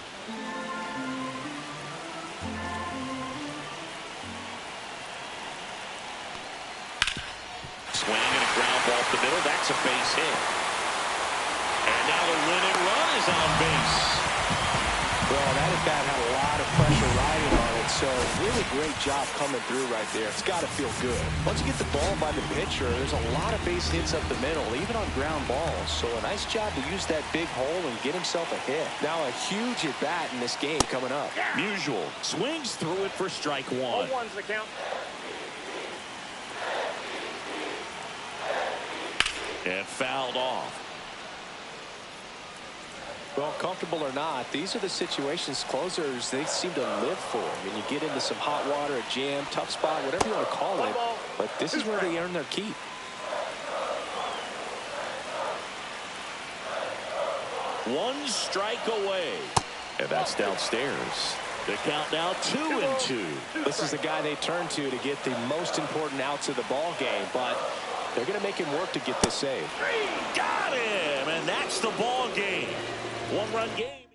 Swing and a ground ball up the middle. That's a base hit. And now the winning run is on base. Well, that at bat had a lot of pressure riding on it, so really great job coming through right there. It's got to feel good. Once you get the ball by the pitcher, there's a lot of base hits up the middle, even on ground balls. So a nice job to use that big hole and get himself a hit. Now a huge at bat in this game coming up. Musial swings through it for strike one. 0-1's the count. And fouled off. Well, comfortable or not, these are the situations closers they seem to live for. I mean, you get into some hot water, a jam, tough spot, whatever you want to call it, but this is where they earn their keep. One strike away. And that's downstairs. The count now 2-2. This is the guy they turn to get the most important outs of the ball game, but they're going to make him work to get this save. Got him, and that's the ball game. One-run game.